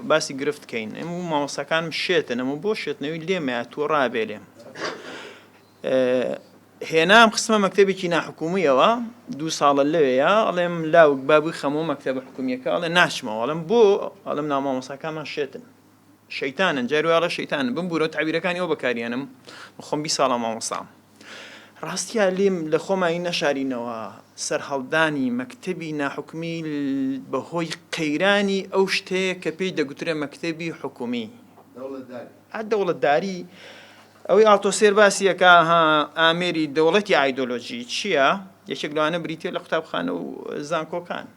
باسی گرفتکەین ئەموو مامۆستاکانم شێتن ئەمە بۆ شێتنەوەی لێمە تووە ڕابێ هێنام خستمە مەکتەبێکی ناحکومیەوە 2 ساڵە لەوەیە ئەڵێم لاوک بابووی خەمەوە مەکتەبە حکومیەکە ئەڵێ ناچمەوە ئەڵێم بۆ ئەڵێم نامامۆستاکانمان شێتن شەیتانن جاروواڵە شەیتانن بمبورەوە تعبیرەکانی ئەوە بەکاریانم خۆم 20 ساڵە مامۆستام ڕاستیە لێم لە خۆمایی نەشارینەوە سەرهەڵدانی مەکتەبی ناحکومی بەهۆی قەیرانی ئەو شتەیە کە پێی دەگوترێ مەکتەبی حکومی دەوڵەتداری ئەوەی ئاڵتۆسێر باسیەکە ئامێری دەوڵەتی ئایدۆلۆژی چییە؟ یەکێک لەوانە بریتێ لە قوتابخانە و زانکۆکان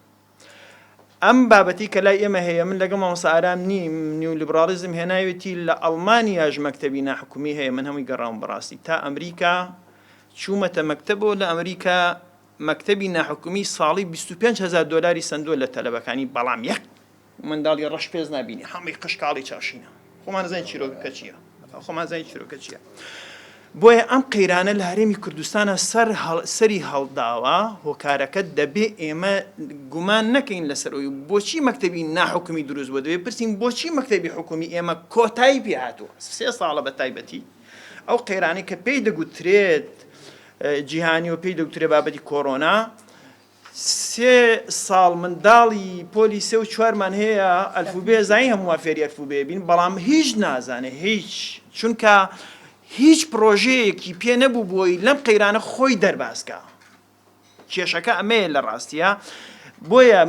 ئەم بابەتی کە لای ئێمە هەیە من لەگەڵ مامۆستا ئارام نیم نیولیبرالیزم هێناوێتی لە ئەڵمانیاش مەکتەبی ناحکومی هەیە من هەمووی گەڕاوم بەڕاستی تا ئەمریکا چوومەتە مەکتەبەوە لە ئەمریکا مەکتەبی ناحکومی ساڵی 25,000 دۆلاری سندووە لە تەلەبەکانی بەڵام یەک منداڵی ڕەش پێز نبینی هەمووی قشقاڵی چاشینە خۆمان زانین چیرۆکەکە چییە خۆمان زانین چیرۆکە چییە بۆیە ئەم قەیرانە لە هەرێمی کوردستانە سەری هەڵداوە هۆکارەکە دەبێ ئێمە گومان نەکەین لەسەر ئەوی بۆچی مەکتەبی ناحکومی دروست بووە دەبێ پرسین بۆچی مەکتەبی حکومی ئێمە کۆتایی پێ هاتووە 3 ساڵە بە تایبەتی ئەو قەیرانەی کە پێی دەگوترێت جیهانی و پێی دەگوترێ بابەتی کۆڕۆنا 3 ساڵ منداڵی پۆلی 3 و 4مان هەیە ئەلفوبێ زانی هەموو فێری ئەلفوبێ بین بەڵام هیچ نازانێ هیچ چونکە هیچ پرۆژەیەکی پێ نەبوو بۆی لەم قەیرانە خۆی دەرباسکە کێشەکە ئەمەیە لە ڕاستیە بۆیە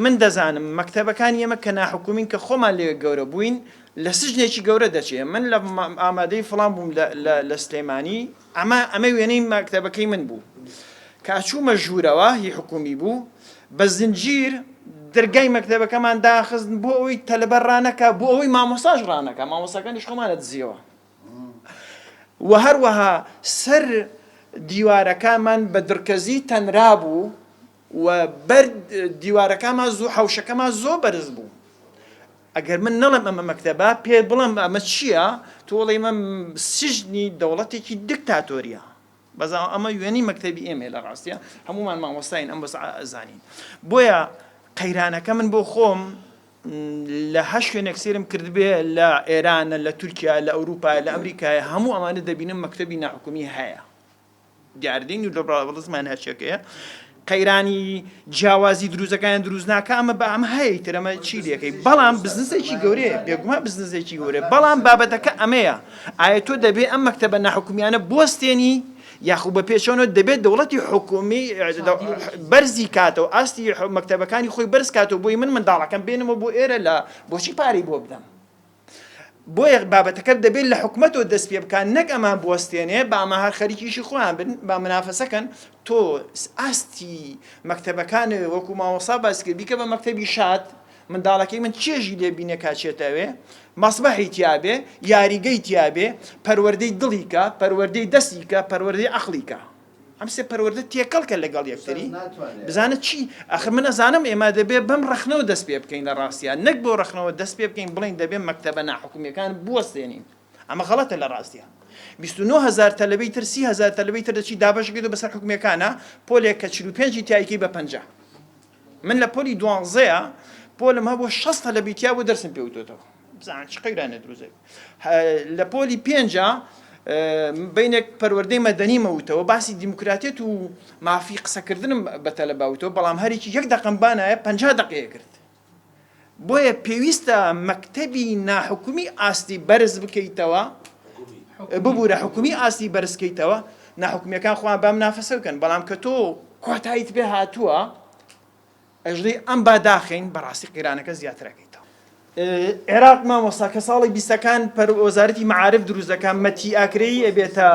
من دەزانم مەکتەبەکانی ئێمە کە ناحکومین کە خۆمان لێ گەورە بووین لە سژنێکی گەورە دەچێت من لە ئامادەی فڵان بووم لە سلێمانی ئەمە وێنەی مەکتەبەکەی من بوو کاچوومە ژوورەوە هی حکومی بوو بە زنجیر دەرگای مەکتەبەکەمان داخستن بۆ ئەوەی تەلەبەر ڕانەکە بۆ ئەوەی مامۆستاش ڕانەکە مامۆستاکانیش خۆمانە دزیەوە و هەروەها سەر دیوارەکانمان بە درکەزی تەنرا بوو و بەر دیوارەکانمان زۆر حەوشەکەمان زۆر بەرز بوو ئەگەر من نەڵێم ئەمە مەکتەبە پێ بڵێم ئەمە چییە تۆڵێ ئەمە سژنی دەوڵەتێکی دیکتاتۆریە بەزا ئەمە وێنەی مەکتەبی ئێمە لە ڕاستیە هەمومان مامۆستاین ئەم بەس ئەزانین بۆیە قەیرانەکە من بۆ خۆم لە 8 شوێنێک سێرم کردبێ لە ئێرانە لە تورکیا لە ئەوروپا لە ئەمریکای هەموو ئەمانە دەبینم مەکتەبی ناحکومی هەیە دیاردین و لیبرالیزمان هەرچێکەیە قەیرانی جیاوازی دروستەکان دروست ناکە ئەمە بە ئەمە هەیە تر ئەمە چی دەکەی بەڵام بزنسێکی گەورەیە بێگومان بزنسێکی گەورەیە بەڵام بابەتەکە ئەمەیە ئایا تۆ دەبێ ئەم مەکتەبە ناحکومیانە بوەستێنی یاخوو بە پێچەوە دەبێت دەوڵەتی حکومی بەرزی کاتەوە ئاستی مەکتەبەکانی خۆی بەرز کاتەوە بۆی من منداڵەکەم بێنمە بۆ ئێرە لە بۆچی پارەی بۆ بدەم بۆیە بابەتەکە دەبێت لە حکومەتەوە دەست پێ بکات نەک ئەمان بوەستێنێ با ئەمە هەر خەریکیشی خۆیان بن با منافەسەکەن تۆ ئاستی مەکتەبەکان وەکو مامۆستا باسی کرد بیکە بە مەکتەبی شاد منداڵەکەی من چێژی لێ بینێ کاچێتەوێ مەسبەحی تیابێ یاریگەی تیابێ پەروەردەی دڵیکە پەروەردەی دەستیکە پەروەردەی عەقلیکە ئەم سێ پەروەردە تێکەڵکە لەگەڵ یەکتری بزانە چی ئەخر من ئەزانم ئێمە دەبێ بەم ڕەخنەوە دەست پێ بکەین لە ڕاستیە نەک بۆ ڕەخنەوە دەست پێ بکەین بڵین دەبێ مەکتەبە ناحکومیەکان بوەستێنین ئەمە غەڵەتە لە ڕاستیە 29,000 تەلەبەی تر 30,000 تەلەبەی تر دەچی دابەشەکەیتەوە بەسەر حکومیەکانە پۆلێک کە 45 تیایەکەی بە 50 من لە پۆلی 12ەیە پۆلم هەبووە 60 تەلەبی تیا بۆ دەرسم پێوتۆتەوە بزان چ قەیرانە دروزێک لە پۆلی 5 بینێک پەروەردەی مەدەنیمەوتەوە باسی دیموکراتیت و مافی قسەکردنم بە تەلەباوتەوە بەڵام هەرێکی 1 دەقەمبانایە 50 دقەیە کرد بۆیە پێویستە مەکتەبی ناحکومی ئاستی بەرز بکەیتەوە ببوورە حکومی ئاستی بەرزکەیتەوە ناحکومیەکان خۆیان بەم نافەسە بکەن بەڵام کە تۆ کۆتاییت پێ هاتووە ئەژدەی ئەم باداخین بەڕاستی قەیرانەکە زیاترەکەیتەوە عێراق مامۆستا کە ساڵی 20ەکان وەزارەتی مەعارف دروست دەکات مەتی ئاکرێی ئەبێتە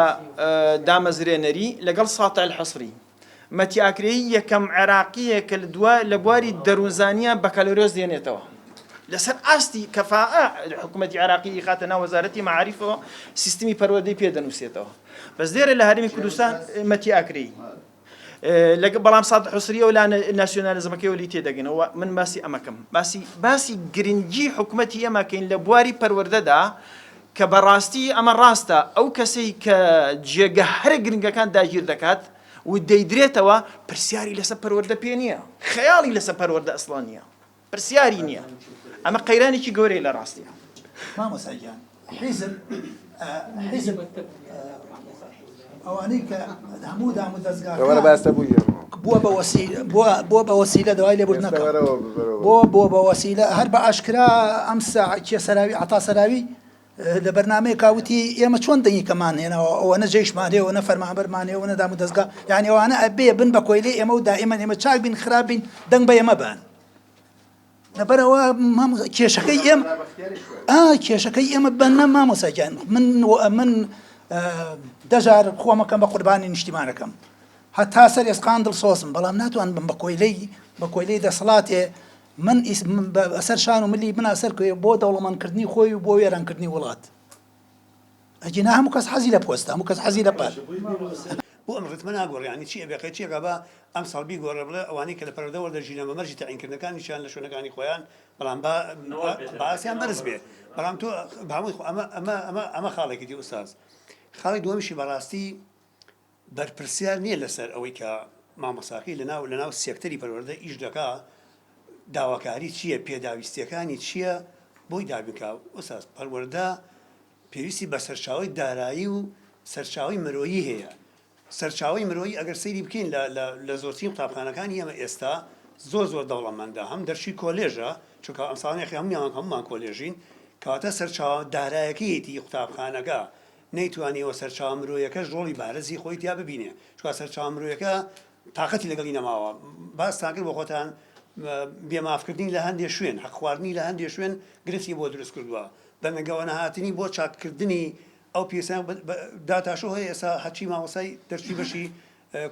دامەزرێنەری لەگەڵ ساتە الحەسری مەتی ئاکرێی یەکەم عێراقیە کە لە بواری دەروونزانیان بەکالۆرۆس دێنێتەوە لەسەر ئاستی کەفاءە حکوومەتی عێراقی خاتە ناو وەزارەتی مەعارفەوە سیستمی پەروەردەی پێدەنووسێتەوە بەس لێرە لە هەرێمی کوردستان مەتی ئاکرێی بەڵام سات حوسریە و لا ناسیۆنالیزمەکەی وەلی تێدەگەنەوە من باسی ئەمەکەم باسی گرنگی حکوومەتی ئێمەکەین لە بواری پەروەردەدا کە بەڕاستی ئەمە ڕاستە ئەو کەسەی کە جێگە هەرە گرنگەکان داگیر دەکات و دەیدرێتەوە پرسیاری لەسەر پەروەردە پێ نییە خەیاڵی لەسەر پەروەردە ئەسڵان نییە پرسیاری نییە ئەمە قەیرانێکی گەورەی لە ڕاستیە مامۆستاگیان حیزب ئەوانەی کە هەموو دام و دەستگاکان بووە بە وەسیلە دوای لێبوور نەکەم بۆ بە وەسیلە هەر بە ئاشکرا ئەم کێ سەراوی عتا سەراوی لە بەرنامەیە کاوتی ئێمە چۆن دەنگی کەمان هێنەوە ئەوەنە جێیشمانێ ئەوەنە فەرمانبەرمانێ ئەوەنە دام و دەستگا یعنی ئەوانە ئەبێ بن بە کۆیلێ ئێمە و دائیمەن ئێمە چاک بین خراپ بین دەنگ بە ئێمە بان لەبەرەوە کێشەکەی ئێمە کێشەکەی ئێمە بەنە مامۆساگیان من دەجار خۆمەکەم بە قوربانی نیشتیمانەکەم هەتا سەر ئێسقان دڵسۆزم بەڵام ناتوان بم بە کۆیلەی دەسەڵاتێ من ئەسەر شان و ملی بنا سەر بۆ دەوڵەمەندکردنی خۆی و بۆ وێرانکردنی وڵات ئەجینا هەموو کەس حەزی لە پۆستە هەموو کەس حەزی لە پار بۆ ئەم ڕتمە ناگۆڕێ ینی چی ئەبێ چیەکە بە ئەم ساڵبی گۆڕە بڵێ ئەوانەی کە لە پەرەدە وەردەژینە بە مەرجی تەعینکردنەکانیشیان لە شوێنەکانی خۆیان بەڵام باسییان بەرز بێ بەڵام تۆ هەمووی ئەمە خاڵێکی دی ئوستاز خاڵی دووەمیشی بەڕاستی بەرپرسیار نییە لەسەر ئەوەی کە مامۆساقی لەناو سێکتەری پەروەردە ئیش دەکا داواکاری چییە پێداویستیەکانی چییە بۆی دابکە ئوستاز پەروەردە پێویستی بە سەرچاوی دارایی و سەرچاوی مرۆیی هەیە سەرچاوی مرۆیی ئەگەر سەیری بکەین لە زۆرترین قوتابخانەکانی ئێمە ئێستا زۆر دەوڵەمەندە هەم دەرچی کۆلێژە چونکە ئەم ساڵانێکی هەمومان کۆلێژین کەواتە سەرچاو دارایەکەیەتی قوتابخانەکە نەیتوانیەوە سەرچاو مرۆیەکەش ڕۆڵی بارزی خۆی تیا ببینێ چونکە سەرچاو مرۆیەکە تااقەتی لەگەڵی نەماوە باستان کرد بۆ خۆتان بێمافکردنی لە هەندێک شوێن حەق خواردنی لە هەندێک شوێن گرفتی بۆ دروست کردووە بەنەگەوە نەهاتنی بۆ چاککردنی ئەو پیسان داتاشۆ هەیە ئێستا هەچی مامۆسای دەرچی بەشی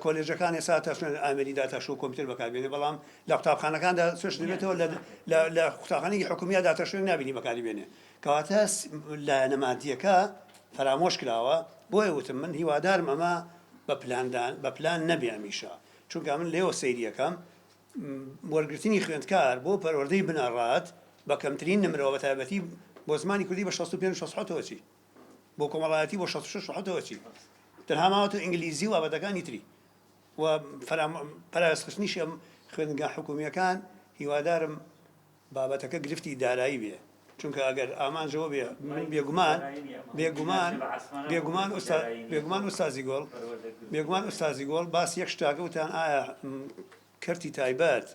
کۆلێژەکان ئێستا تا شوێن ئامێری داتاشۆ کۆمپیوتەر بەکاربێنێ بەڵام لە قوتابخانەکاندا سوێش دەبێتەوە لە قوتابخانەی حکومیە داتاشۆی نابینی بەکاری بێنێ کەواتە لە نەمادیەکە فرامۆش کراوە بۆیە وتم من هیوادارم ئەمە بە پلان نەبێ ئەمیشە چونکە من لێوە سەیریەکەم وەرگرتنی خوێندکار بۆ پەروەردەی بنەڕات بە کەمترین نمرەوە بە تایبەتی بۆ زمانی کوردی بە 65 چی بۆ کۆمەڵایەتی بۆ 66 چی تەنها ماوەتە ئینگلیزی و بابەتەکانی تری و پەرازخستنیشی ئەم خوێندنگا حکومیەکان هیوادارم بابەتەکە گرفتی دارایی بێ چونکە ئەگەر ئامانجەوە بێ بێگومان ئوستازی گۆڵ باس یەک شتاکە وتان ئایا کەرتی تایبەت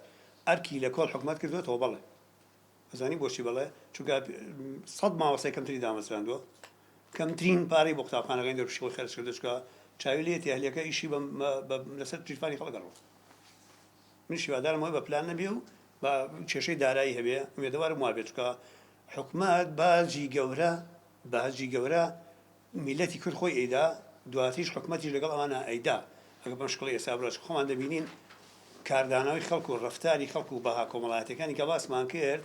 ئەرکی لە کۆڵ حکومەت کردوێتەوە بەڵێ ئەزانی بۆچی بەڵێ چونکە 100 ماوەسای کەمتری دامەزراندووە کەمترین پارەی بۆ قوتابخانەکەی دەرپشەوەی خەرج کردو چکە چاوی لێتی هەلیەکە ئیشی لەسەر تریفانی خەڵگەڕەوە من شیوادارم ئەوەی بە پلان نەبێ و بە کێشەی دارایی هەبێ وێدەوارم وا بێت چکە حکومەت باجی گەورە میلەتی کرد خۆی ئەیدا دواتیش حکومەتیش لەگەڵ ئەوانە ئەیدا ئەگە بەم شکڵی ئێستا بڕۆژ خۆمان دەبینین کاردانەوەی خەڵکو و ڕەفتاری خەڵکو و بەها کۆمەڵایەتەکانی کە باسمان کرد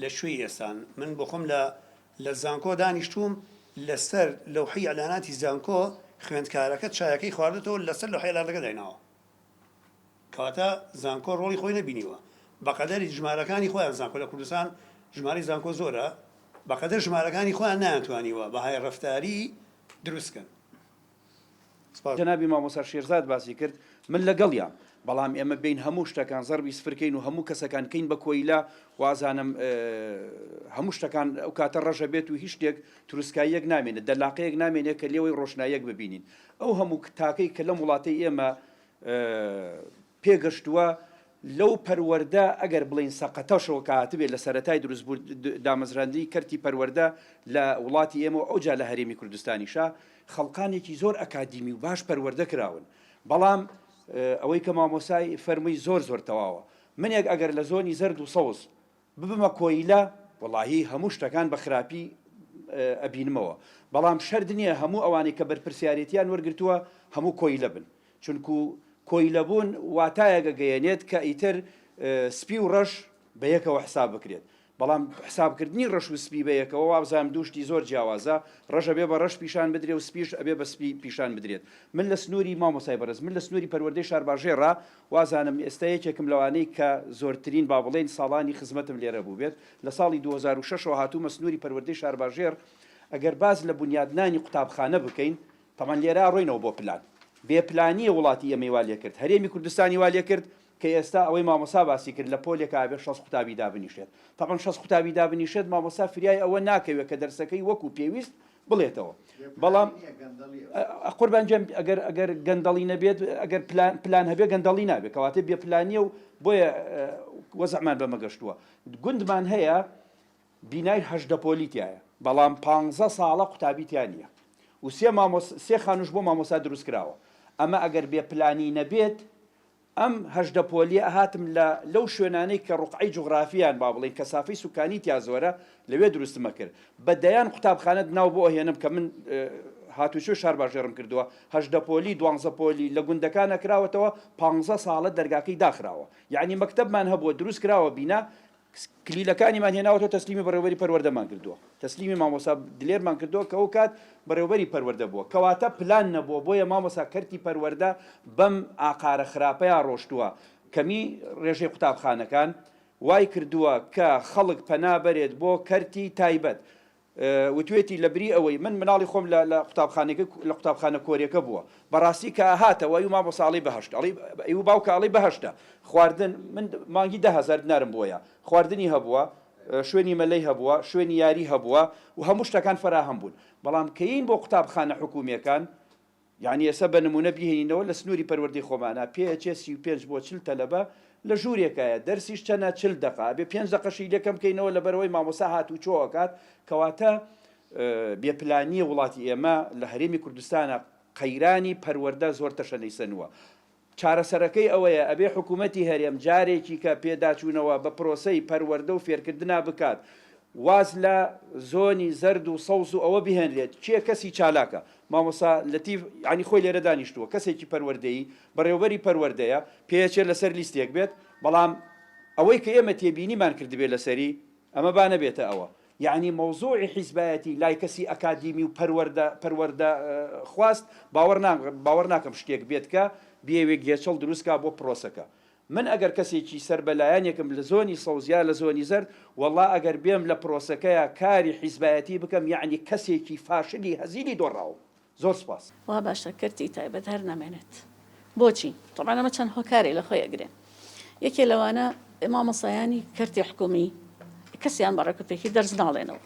لە شوێی ئێستان من بۆ خۆم لە زانکۆ دانیشتوم لەسەر لەوحی ئەلاناتی زانکۆ خوێندکارەکە چایەکەی خواردێتەوە لەسەر لەوحی ئەلانەکە دایناوە کەواتە زانکۆ ڕۆڵی خۆی نەبینیوە بەقەدەری ژمارەکانی خۆیان زانکۆ لە کوردستان ژماری زانکۆ زۆرە بەقەدەر ژمارەکانی خۆیان نایانتوانیوە بەهای ڕەفتاری دروستکەن جەنابی مامۆستا شێرزاد باسی کرد من لەگەڵیان بەڵام ئێمە بین هەموو شتەکان زەربی سفرکەین و هەموو کەسەکان کەین بە کۆیلا وازانم هەموو شتەکان ئەو کاتە ڕەژە بێت و هیچ شتێک تروسکاییەک نامێنێت دەلاقەیەک نامێنێت کە لێوەی ڕۆشنایەک ببینین ئەو هەموو تاکەی کە لە وڵاتی ئێمە پێگەشتووە لەو پەروەردە ئەگەر بڵین سەقەتەشەوە کاتبێت لە سەرەتای دروستبوو دامەزراندنی کەرتی پەروەردە لە وڵاتی ئێمە ئەوجا لە هەرێمی کوردستانیشا خەڵقانێکی زۆر ئەکادیمی و باش پەروەردە کراون بەڵام ئەوەی کە مامۆسای فەرمووی زۆر تەواوە منێک ئەگەر لە زۆنی زەرد و سەوز ببمە کۆیلە وەڵاهی هەموو شتەکان بە خراپی ئەبینمەوە بەڵام شەرد نییە هەموو ئەوانەی کە بەرپرسیارەتیان وەرگرتووە هەموو کۆیلە بن چونکو کۆیلەبوون واتایەکە گەیەنێت کە ئیتر سپی و ڕەش بە یەکەوە حساب بکرێت بەڵام حسابکردنی ڕەش و سپی بە یەکەوە وابزانم دووشتی زۆر جیاوازە ڕەشە بێ بە ڕەش پیشان بدرێت و سپیش ئەبێ بە سپی پیشان بدرێت من لە سنووری مامۆسای بەرز من لە سنووری پەروەردەی شارباژێڕا وازانم ئێستا یەکێکم لەوانەی کە زۆرترین با بڵێن ساڵانی خزمەتم لێرە بوو بێت لە ساڵی 2006 هاتوومە سنووری پەروەردەی شارباژێر ئەگەر باز لە بنیادنانی قوتابخانە بکەین تەمان لێرە ڕۆینەوە بۆ پلان بێپلانیە وڵاتی ئەمەی وا لێ کرد هەرێمی کوردستانی وا لێ کرد کە ئێستا ئەوەی مامۆسا باسی کرد لە پۆلێکە ئابێ 6 قوتابی دابنیشێت تاقن 6 قوتابی دابنیشێت مامۆسا فریای ئەوە ناکەوێت کە دەرسەکەی وەکو پێویست بڵێتەوە بەڵام قوربانجێم ئەگەر گەندەڵی نەبێت ئەگەر پلان هەبێ گەندەڵی نابێت کەواتە بێ پلانیە و بۆیە وەزعمان بەمەگەشتووە گوندمان هەیە بینای 8 پۆلیتیایە بەڵام 15 ساڵە قوتابیتیان نیە و سێ خانوش بۆ مامۆسا دروست کراوە ئەمە ئەگەر بێ پلانی نەبێت ئەم 8 پۆلیە ئەهاتم لەو شوێنانەی کە ڕوقعی جوغرافیان با بڵێن کەسافەی سوکانی تیا زۆرە لەوێ دروستمە کرد بەدەیان قوتابخانە ناو بۆ ئەهێنم کە من هاتوچۆ شار باشێڕم کردووە 8 پۆلی 12 پۆلی لە گوندەکانە کراوەتەوە 15 ساڵە دەرگاکەی داخراوە یعنی مەکتەبمان هەبووە دروست کراوە بینا کلیلەکانیمان هێناوەتەوە تەسلیمی بەڕێوەبەری پەروەردەمان کردووە تەسلیمی مامۆسا دلێرمان کردووە کە ئەو کات بەڕێوەبەری پەروەردە بووە کەواتە پلان نەبووە بۆیە مامۆسا کەرتی پەروەردە بەم ئاقارە خراپەیان ڕۆشتووە کەمی ڕێژەی قوتابخانەکان وای کردووە کە خەڵک پەنا بەرێت بۆ کەرتی تایبەت وتوێتی لە بری ئەوەی من مناڵی خۆم لە قوتابخانە کۆریەکە بووە بەڕاستی کە هاتەوە و مامۆساڵی بەهشت ئەی باوکاڵی بەهشتە خواردن من مانگی 10,000 دینارم بووە خواردنی هەبووە شوێنی مەلەی هەبووە شوێنی یاری هەبووە و هەموو شتەکان فراهەم بوون بەڵام کەین بۆ قوتابخانە حکوومیەکان یعنی ئێستا بە نمونە بهێنینەوە لە سنووری پەروەردەی خۆمانە پێچێ 35 بۆ 40 تەلەبە لە ژوورێکایە دەرسیش چەنە 40 دقا بێ 5 دقەشی لەکەم بکەینەوە لە بەرەوەی مامۆسا هاتوچۆکات کەواتە بێپلانیە وڵاتی ئێمە لە هەرێمی کوردستانە قەیرانی پەروەردە زۆر تەشەنەیسەنووە چارەسەرەکەی ئەوەیە ئەبێ حکوومەتی هەرێم جارێکی کە پێداچوونەوە بە پرۆسەی پەروەردە و فێرکردنا بکات واز لە زۆنی زەرد و سەوز و ئەوە بهێنرێت چیە کەسی چالاکە مامۆسا لەتیف ینی خۆی لێرە دانیشتووە کەسێکی پەروەردەیی بەڕێوەبەری پەروەردەیە پێچێت لەسەر لیستێک بێت بەڵام ئەوەی کە ئێمە تێبینیمان کردبێت لەسەری ئەمە با نەبێتە ئەوە یعنی مۆزوعی حیزبایەتی لای کەسی ئەکادیمی و پەروەردە خواست باوەڕ ناکەم شتێک بێت کە بێوێک گێچەڵ دروستکە بۆ پرۆسەکە من ئەگەر کەسێکی سەربەلایەنێکم لە زۆنی سەوزیا لە زۆنی زەرد وەڵا ئەگەر بێم لە پرۆسەکەیە کاری حیزبایەتی بکەم یعنی کەسێکی فاشلی هەزیلی دۆڕاوە زۆر سپاس وا باشە کەرتی تایبەت هەر نامێنێت بۆچی طبعا ئەمە چەند هۆکارێک لە خۆی ئەگرێن یەکێ لەوانە مامۆسایانی کەرتی حکومی کەسیان بەڕێکوپێکی دەرز ناڵێنەوە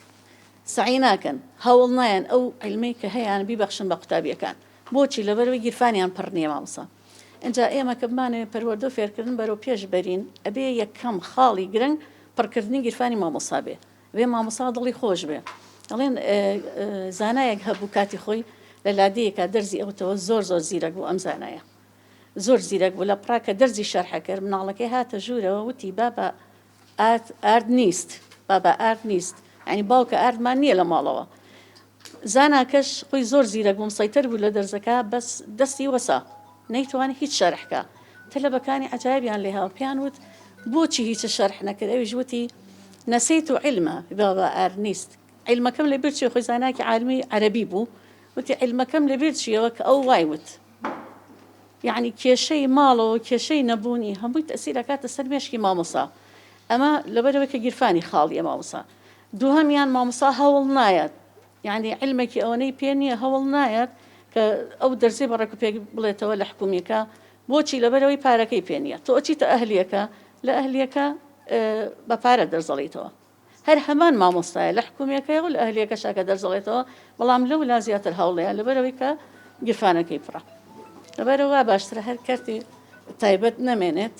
سعی ناکەن هەوڵ نایەن ئەو عیلمەی کە هەیەیان بیبەخشن بە قوتابیەکان بۆچی لەبەرەوەی گیرفانیان پڕ نییە مامۆسا اینجا ئێمە کە بمانێ پەروەردە و فێرکردن بەرەو پێش بەرین ئەبێ یەکەم خاڵی گرنگ پڕکردنی گیرفانی مامۆسا بێ مامۆسا دڵی خۆش بێ دەڵێن زانایەک هەبوو کاتی خۆی لە لادەیەکە دەرزی ئەوتەوە زۆر زیرەک بوو ئەم زانایە زۆر زیرەک بوو لە پراکە دەرزی شەرحەکرد مناڵەکەی هاتە ژوورەوە وتی بابا ئارد نیست بابا ئارد نیست ینی باوکە ئاردمان نییە لە ماڵەوە زاناکەش خۆی زۆر زیرەک بوو مسەیتەر بوو لە دەرزەکە بەس دەستی وەسا نەیتوانێت هیچ شەرحکە تەلەبەکانی عەجایبیان لێ هاو پیان وت بۆچی هیچ شەرح نەکرد ئەویش وتی نەسیت علمە بابا ئارد نیست علمەکەم لەبیر چیە خۆی زاناکی عالمی عەرەبی بوو وتی علمەکەم لەبیر چیەوە کە ئەو وای وت یعنی کێشەی ماڵەوە کێشەی نەبوونی هەمووی تەسیرەکاتە سەر مێشکی مامۆسا ئەمە لەبەرەوەی کە گیرفانی خاڵیە مامۆسا دووهەمیان مامۆسا هەوڵ نایەت یعنی علمێکی ئەوەنەی پێ نییە هەوڵ نایەت کە ئەو دەرزی بەڕێکوپێک بڵێتەوە لە حکومیەکە بۆچی لەبەرەوەی پارەکەی پێ نییە تۆ ئەچیتە ئەهلیەکە لە ئەهلیەکە بە پارە دەرزەڵیتەوە هەر هەمان مامۆستایە لە حکومیەکەی و لە ئەهلیەکە شاکە دەرزەڵێتەوە بەڵام لەو لا زیاتر هەوڵەیە لەبەرەوەی کە گیرفانەکەی پڕە لەبەرەوە باشترە هەر کەرتی تایبەت نەمێنێت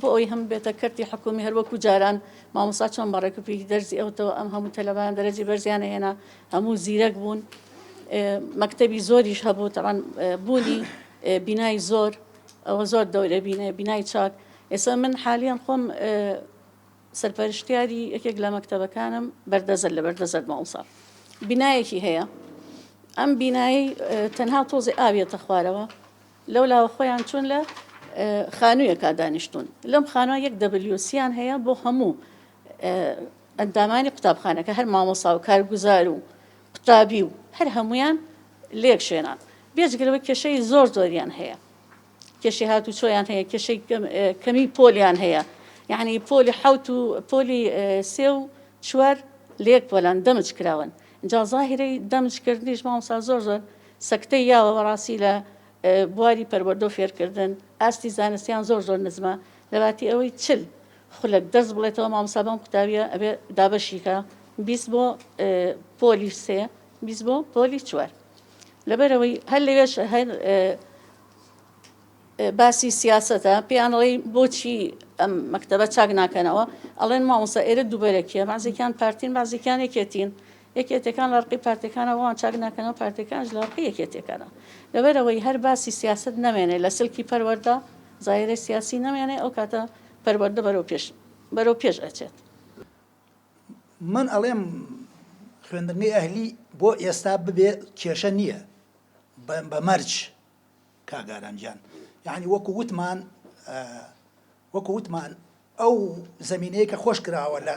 بۆ ئەوی هەم بێتە کەرتی حکومی هەروەکو جاران مامۆستا چۆن بەڕێکوپێکی دەرزی ئەوتەوە ئەم هەموو تەلەبان دەرەجی بەرزیانە هێنا هەموو زیرەک بوون مەکتەبی زۆریش هەبوو تەڕەن بوونی بینای زۆر ئەوە زۆر دەورە بینای چاک ئێستا من حالیان خۆم سەرپەرشتیاری یەکێک لە مەکتەبەکانم بەردەزەر لە بەردەزەر مامۆستا بینایەکی هەیە ئەم بینایی تەنها تۆزی ئاویەتە خوارەوە لەولاوە خۆیان چوون لە خانوویەکە دانیشتون لەم خانووە یەک WCیان هەیە بۆ هەموو ئەندامانی قوتابخانەکە هەر مامۆستا و کارگوزار و قوتابی و هەر هەمویان لێک شوێنان بێجگرەوە کێشەی زۆر زۆریان هەیە کێشەی هاتوچۆیان هەیە کێشەی کەمی پۆلیان هەیە یعنی پۆلی حەوت و پۆلی 3 و 4 لێک پۆلان دەمج کراون اینجا زاهیرەی دەمجکردنیش مامۆستا زۆر سەکتەی یاوە بەڕاستی لە بواری پەروەردە و فێرکردن ئاستی زانستیان زۆر نزمە لەباتی ئەوەی چل خولک دەست بڵێتەوە مامۆستا بەم قوتابیە ئەبێ دابەشیکە 20 بۆ پۆلی 3 20 بۆ پۆلی 4 لەبەرەوەی هەر لەوێش هەر باسی سیاسەتە پێیانڵی بۆچی ئەم مەکتەبە چاک ناکەنەوە ئەڵێن مامۆستا ئێرە دووبەرەکیە بازێکیان پارتین بازێکیان یەکێتین یەکێتەکان لە ڕقی پارتەکانەوەوان چاک ناکەنەوە پارتەکانش لە ڕقی یەکێتەکانە لەبەرەوەی هەر باسی سیاست نامێنێ لە سلکی پەروەردە زایرە سیاسی نامێنێ ئەو کاتە پەروەردە بەرەو پێش ئەچێت من ئەڵێم خوێندنگەی ئەهلی بۆ ئێستا ببێ کێشە نییە بە مەرج کاگارانجان یعنی وەکو وتمان ئەو زمینەیە کە خۆش کراوە لە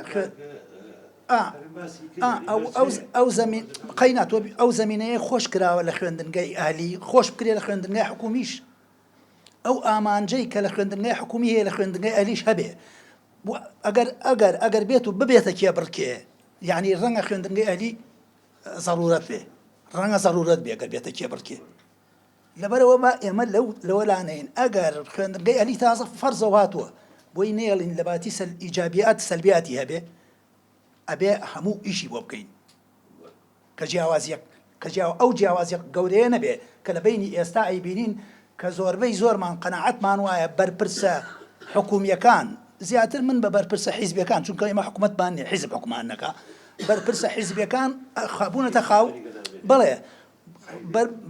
ئەو زمینەیە خۆش کراوە لە خوێندنگەی ئالی خۆش بکرێ لە خوێندنگای حکومیش ئەو ئامانجەی کە لە خوێندنگای حکومی هەیە لە خوێندنگای ئەلیش هەبێ ئەگەر بێت و ببێتە کێبڕکێ یعنی ڕەنگە خوێندنگەی ئەلی ضرورەت بێ ڕەنگە ضرورەت بێ ئەگەر بێتە کێبڕکێ لەبەرەوە ئێمە لەوەلانەین ئەگەر خوێندنگەی ئەلی تازە فەرزەوە هاتووە بۆی نێڵین لە باتی ئیجابیات سەلبیاتی هەبێ ئەبێ هەموو ئیشی بۆ بکەین کە ئەو جیاوازیە گەورەیە نەبێ کە لە بینی ئێستا ئەیبینین کە زۆربەی زۆرمان قەناعەتمان وایە بەرپرسە حکومیەکان زیاتر من بە بەرپرسە حیزبیەکان چونکە ئێمە حکومەتمان نیە حیزب حکومان نەکا بەرپرسە حیزبیەکان بوونەتە خاو بڵێ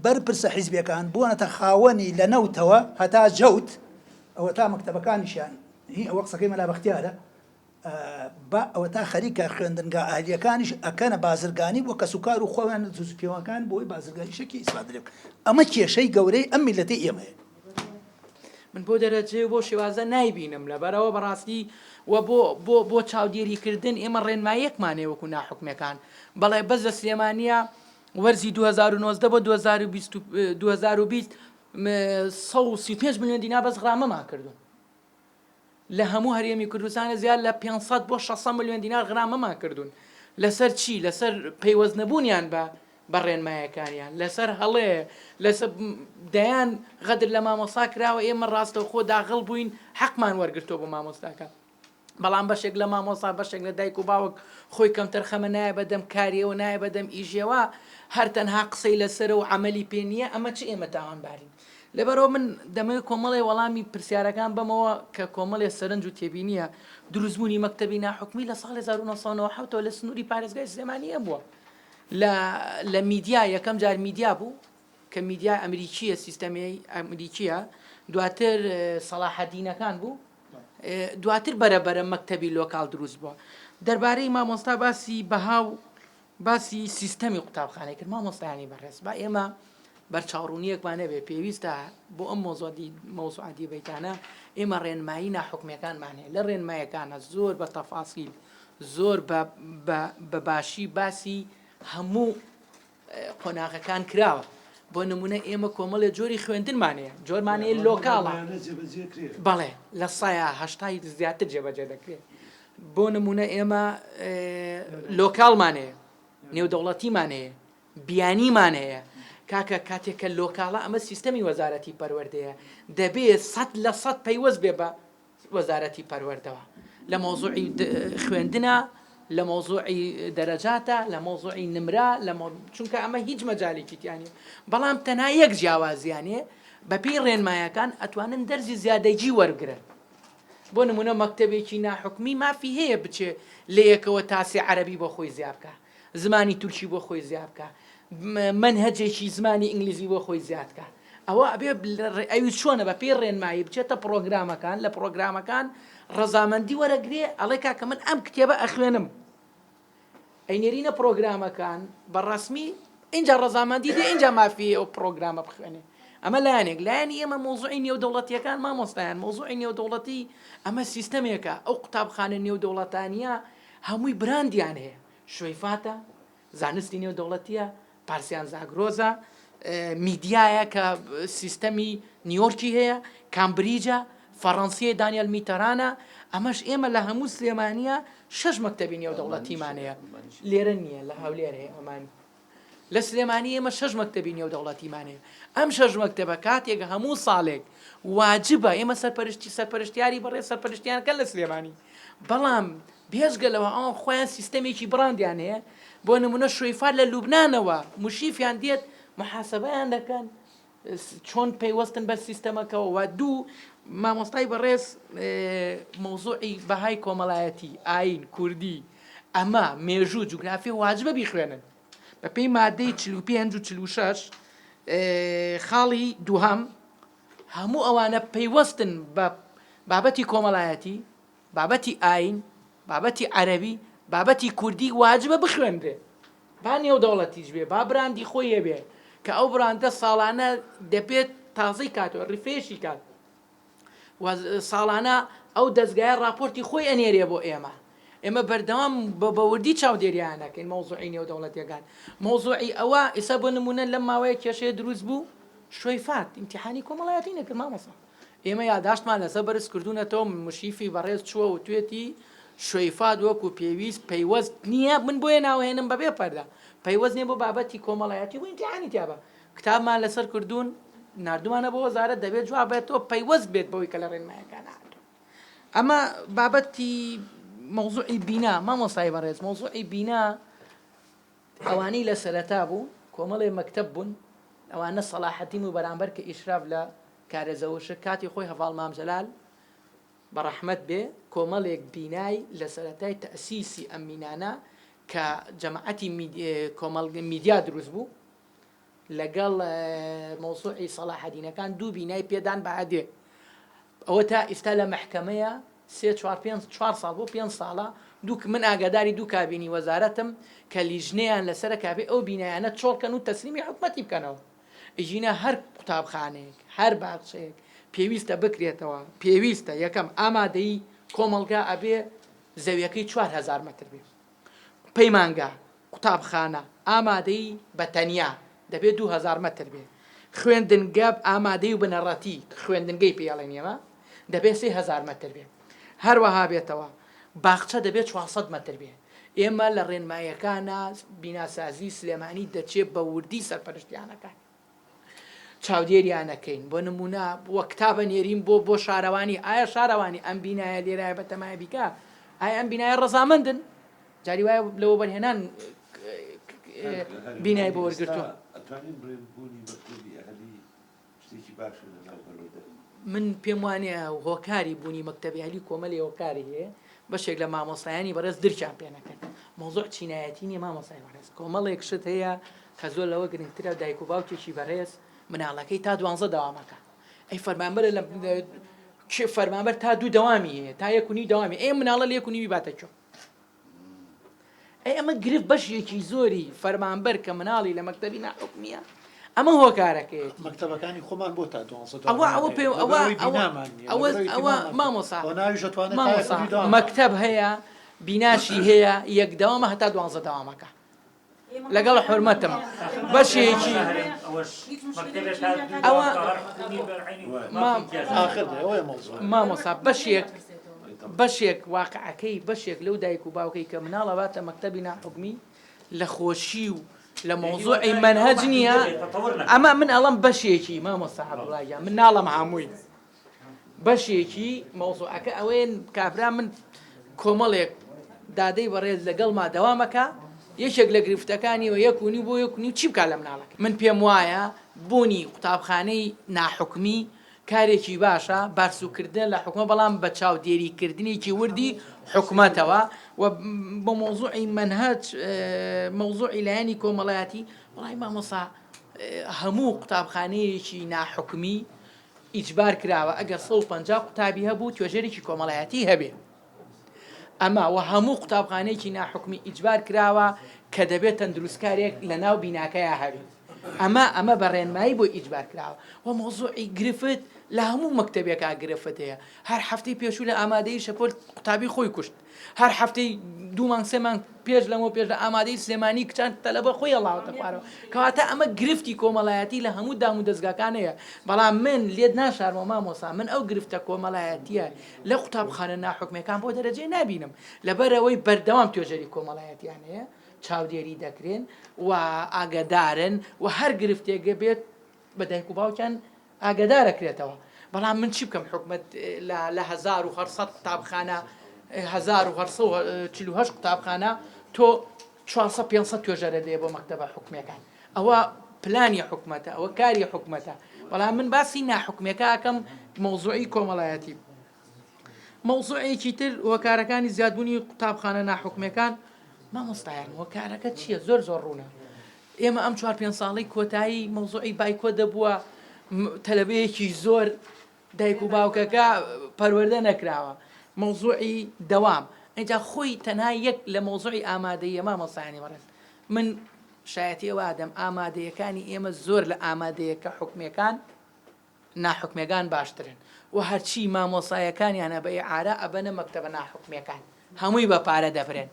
بەرپرسە حیزبیەکان بوونەتە خاوەنی لە نەوتەوە هەتا جەوت ئەوە تا مەکتەبەکانیشیان ئەوە قسەکەی مەلا بەختیارە ئەوە تا خەریکە خوێندنگا ئاهلیەکانیش ئەکەنە بازرگانی بۆ کەسوکار و خۆیان پێوەکان بۆی بازرگانی شەکی ئیسپادرێ ئەمە کێشەی گەورەی ئەم میلەتەی ئێمەیە من بۆ دەرەجێ بۆ شێوازە نایبینم لەبەرەوە بەڕاستی و بۆ چاودێریکردن ئێمە ڕێنمایەکمانێ وەکو ناحکومەکان بەڵێ بەس لە سلێمانیە وەرزی 2019 بۆ 2020 135 ملیۆن دینار بەس غرامەمان کردوون لە هەموو هەرێمی کوردستانە زیاد لە 500 بۆ 600 ملیۆن دینار غرامەمان کردوون لەسەر چی لەسەر پەیوەستنەبوونیان بە ڕێنمایەکانیان لەسەر هەڵەیە لەسەر دەیان غەدر لە مامۆستا کراوە ئێمە ڕاستەوخۆ داغڵ بووین حەقمان وەرگرتەوە بۆ مامۆستاکە بەڵام بەشێک لە مامۆستا بەشێک لە دایک و باوک خۆی کەم تەرخەمە نایە بەدەم کاریەوە نایە بەدەم ئیژێوە هەر تەنها قسەی لەسەر و عەمەلی پێ نییە ئەمە چ ئێمە تاوانبارین لەبەرەوە من دەمەوێت کۆمەڵی وەڵامی پرسیارەکان بەمەوە کە کۆمەڵی سەرنج و تێبینیە دروستبوونی مەکتەبی ناحکومی لە ساڵی 1990 لە سنووری پارێزگای سلێمانیە بووە لە میدیا یەکەم جار میدیا بوو کە میدیا ئەمریکیە سیستەمی ئەمریکیە دواتر سەلاحەدینەکان بوو دواتر بەرەبەرە مەکتەبی لۆکاڵ دروست بووە دەربارەی مامۆستا باسی بەهاو باسی سیستەمی قوتابخانەی کرد مامۆستایانی بەڕێز با ئێمە بەرچاوڕوونیەکمان نەبێ پێویستە بۆ ئەم مۆزوعاتی بەیتانە ئێمە ڕێنمایی ناحکومیەکانمانێ لە ڕێنمایەکانە زۆر بە تەفاسیل زۆر بە باشی باسی هەموو قۆناغەکان کراوە بۆ نمونە ئێمە کۆمەڵێ جۆری خوێندنمانەیە جۆرمانەیە لۆکاڵە بەڵێ لە سایە هەشتای زیاتر جێبەجێ دەکرێت بۆ نمونە ئێمە لۆکاڵمانەیە نێودەوڵەتیمانەیە بیانیمانەیە کاکە کاتێککە لۆکاڵە ئەمە سیستەمی وەزارەتی پەروەردەیە دەبێت 100% پەیوەست بێ بە وەزارەتی پەروەردەوە لە مۆزوعی خوێندنە لە مۆزوعی دەرەجاتە لە مۆزوعی نمرە چونکە ئەمە هیچ مەجالێکی تیانە بەڵام تەنها یەک جیاوازیانێ بەپێی ڕێنمایەکان ئەتوانن دەرزی زیادەیجی وەرگرن بۆ نمونە مەکتەبێکی ناحکومی مافی هەیە بچێ لە یەکەوە تاسی عەرەبی بۆ خۆی زیاد بکە زمانی تورکی بۆ خۆی زیاد بکە منهەجێکی زمانی ئینگلیزی بۆ خۆی زیاد بکە ئەوە ئەبێ ئەوی چۆنە بەپێی ڕێنمایی بچێتە پرۆگرامەکان لە پرۆگرامەکان ڕەزامەندی وەرەگرێ ئەڵێ کاکە من ئەم کتێبە ئەخوێنم ئەینێرینە پرۆگرامەکان بەڕەسمی اینجا ڕەزامەندی دێ اینجا مافی ئەو پرۆگرامە بخوێنێ ئەمە لایەنێک لایەنی ئێمە مۆزوعی نێودەوڵەتیەکان مامۆستایان مۆزوعی نێودەوڵەتی ئەمە سیستەمێکە ئەو قوتابخانە نێودەوڵەتانیە هەمووی براندیان هەیە شوێفاتە زانستی نێودەوڵەتیە پارسیان زاگرۆزە میدیایە کە سیستەمی نیویۆرکی هەیە کامبریجە فەڕەنسیە دانیێل میتەرانە ئەمەش ئێمە لە هەموو سلێمانیە 6 مەکتەبی نێودەوڵەتیمانەیە لێرە نییە لە هەولێر هەیە ئەمان لە سلێمانی ئێمە 6 مەکتەبی نێودەوڵەتیمانەیە ئەم 6 مەکتەبە کاتێک هەموو ساڵێک واجبە ئێمە سەرپەرشتیاری بەڕێ سەرپەرشتیانەکە لە سلێمانی بەڵام بێژگەلەوە ئەوان خۆیان سیستەمێکی بڕاندیان هەیە بۆ نمونە شوێفات لە لوبنانەوە مشیفیان دێت محاسبەیان دەکەن چۆن پەیوەستن بە سیستەمەکەەوە و دوو مامۆستای بەڕێز مۆزوعی بەهای کۆمەڵایەتی ئاین کوردی ئەمە مێژوو جوگرافی واجبە بیخوێنن بە پێی مادەی 45 و 46 خاڵی دووهەم هەموو ئەوانە پەیوەستن بە بابەتی کۆمەڵایەتی بابەتی ئاین بابەتی عەرەبی بابەتی کوردی واجبە بخوێنرێ با نێودەوڵەتیش بێ با براندی خۆی هەبێ کە ئەو براندە ساڵانە دەبێت تازەی کاتەوە ڕیفێشی کات ساڵانە ئەو دەستگایە راپۆرتی خۆی ئەنێرێ بۆ ئێمە بەردەوام بەوردی چاودێریانەکەین مۆزوعی نێودەوڵەتیەکان مۆزوعی ئەوە ئێستا بۆ نمونە لەم ماوەیە کێشەیە دروست بوو شوێفات ئیمتیحانی کۆمەڵایەتی نەکرد مامۆستا ئێمە یاداشتمان لەسەر بەرز کردوونەتەوە مشیفی بەڕێز چووە و توێتی شوێفات وەکو پێویست پەیوەست نییە من بۆیە ناوهێنم بەبێ پەردا پەیوەست نییە بۆ بابەتی کۆمەڵایەتی و ئیمتیحانی تیابە کتابمان لەسەر کردوون نردومانە بۆ وەزارەت دەبێت جواب بێتەوە پەیوەست بێت بەوەی کە لە ڕێنمایەکان هاتووە ئەمە بابەتی مۆزوعی بینا مامۆستای بەڕێز مۆزوعی بینا ئەوانەی لە سەرەتا بوو کۆمەڵێ مەکتەب بوون ئەوانە سەلاحەتیم و بەرامبەر کە ئیشراف لە کارێزەوەشە کاتی خۆی هەڤاڵ مامجەلال بەڕەحمەت بێ کۆمەڵێک بینای لە سەرەتای تەسیسی ئەم مینانە کە جەماعەتی میدیا دروست بوو لەگەڵ مۆزوعی سەلاحەدینەکان دوو بینای پێدان بەعادێ ئەوە تا ئێستا لە مەحکەمەیە 4 ساڵ بۆ 5 ساڵە من ئاگاداری دوو کابینی وەزارەتم کە لیژنەیان لەسەر کابێ ئەو بینایانە چۆڵکەن و تەسلیمی حکومەتی بکەنەوە ئیژینە هەر قوتابخانەیەک هەر باخچەیەک پێویستە بکرێتەوە پێویستە یەکەم ئامادەی کۆمەڵگا ئەبێ زەویەکەی 4000 مەتر بێ پەیمانگا قوتابخانە ئامادەی بەتەنیا دەبێت 2000 مەتر بێ خوێندنگە ئامادەی و بنەڕەتی خوێندنگەی پێڵێن ئێمە دەبێت 3000 مەتر بێ هەروەها بێتەوە باخچە دەبێت 400 مەتر بێ ئێمە لە ڕێنمایەکانە بیناسازی سلێمانی دەچێت بە وردی سەرپەرشتیانەکان چاودێریانەکەین بۆ نمونە وە کتابە نێریم بۆ شارەوانی ئایا شارەوانی ئەم بینایە لێرایە بە تەمایە بیکە ئایا ئەم بینایە ڕەزامەندن جاری وایە لەوە بەرهێنان بینای بۆ وەرگرتووە من پێم وانەیە هۆکاری بوونی مەکتەبی ئەهلی کۆمەڵی هۆکاری هەیە بەشێک لە مامۆستایانی بەڕێز درچیان پێ نەکەن مۆزوع چینایەتی نیە مامۆستای بەڕێز کۆمەڵێک شت هەیە کە زۆر لەوە گرنگترە دایک و باوکێکی بەڕێز مناڵەکەی تا 12 دەوامەکە ئەی فەرمانبەرە لە فەرمانبەر تا 2 دەوامی هەیە تا 1.5 دەوامی ئێ مناڵە لە 1.5 باتە چۆ ئەی ئەمە گرفت بەشێکی زۆری فەرمانبەر کە مناڵی لە مەکتەبی ناحوکمیە ئەمە هۆکارەکەیەتی مەکتەبەکانی خۆمان بۆ تا 12 ئەوە مامۆسا مەکتەب هەیە بیناشی هەیە یەک دەوامە هەتا 12 دەوامەکە لەگەڵ حرمەتم بەشێکی ئەوە مامۆسا بەشێک واقعەکەی بەشێک لەو دایک و باوکەی کە مناڵە باتە مەکتەبی ناحوکمی لە خۆشی و لە مۆزوعی مەنهەج نییە ئەمە من ئەڵەم بەشێکی مامۆستا عەبدوڵڵاهیان من ناڵەم هەمووی بەشێکی مۆزوعەکە ئەوەیە کابرا من کۆمەڵێک دادەی بەڕێز لەگەڵما دەوامەکە یەکێک لە گرفتەکانی و 1.5 بۆ 1.5 چی بکات لە مناڵەکە من پێم وایە بوونی قوتابخانەی ناحوکمی کارێکی باشە بارسوکردن لە حکومە بەڵام بە چاودێریکردنێکی وردی حکومەتەوە و بە مۆزوعی مەنهەج مۆزوعی لایەنی کۆمەڵایەتی وڵای مامۆسا هەموو قوتابخانەیەکی ناحوکمی ئیجبار کراوە ئەگەر 150 قوتابی هەبوو توێژەرێکی کۆمەڵایەتی هەبێ ئەمە و هەموو قوتابخانەیەکی ناحوکمی ئیجبار کراوە کە دەبێت تەندروستکارێک لە ناو بیناکەیە هەبێ ئەمە بەڕێنمایی بۆ ئیجبار کراوە و مۆزوعی گرفت لە هەموو مەکتەبێکا گرفت هەیە هەر هەفتەی پێشوو لە ئامادەی شەپۆل قوتابی خۆی کوشت هەر هەفتەی 2 مانگ 3 مانگ پێش لەمەوە پێش لە ئامادەی سلێمانی کچان تەلەبە خۆی هەڵاوەتە خوارەوە کەواتە ئەمە گرفتی کۆمەڵایەتی لە هەموو دام و دەستگاکان هەیە بەڵام من لێت ناشارمەوە مامۆسا من ئەو گرفتە کۆمەڵایەتیە لە قوتابخانە ناحوکمیەکان بۆ دەرەجێ نابینم لەبەرەوەی بەردەوام توێژەری کۆمەڵایەتیان هەیە چاودێری دەکرێن و ئاگدارن و هەر گرفتێگە بێت بە دایک و باوکیان ئاگدارەکرێتەوە. بەڵام من چی بکەم حکومت لە 1940 قوتابخانە 1940 قوتابخانە تۆ 400-500 توێژەرە دێ بۆ مەکتەبە حکومەکان. ئەوە پلانی حکومەتە، ئەوە کاری حکومەتە. بەڵام من باسی ناحکومەکە ئەەکەم مۆزوعی کۆمەڵایەتی. مەوزوعێکی تر وەکارەکانی زیادبوونی قوتابخانە ناحکومەکان مامۆستایان وەکارەکە چییە؟ زۆر ڕوونە. ئێمە ئەم 4-5 ساڵی کۆتایی مەوزوعی بایکۆ دەبووە، تەلەبەیەکی زۆر دایک و باوکەکە پەروەردە نەکراوە. مەوزوعی دەوام ئەجا خۆی تەنها یەک لە مەوزوعی ئامادەیە مامۆستایانی بەڕێن. من شایەتی وادەم ئامادەیەکانی ئێمە زۆر لە ئامادەیەکە حکومەکان ناحکومەکان باشترن و هەرچی مامۆسایەکانیانە بە ئیعارە ئەبەنە مەکتەبە ناحکومەکان هەمووی بە پارە دەبرێن.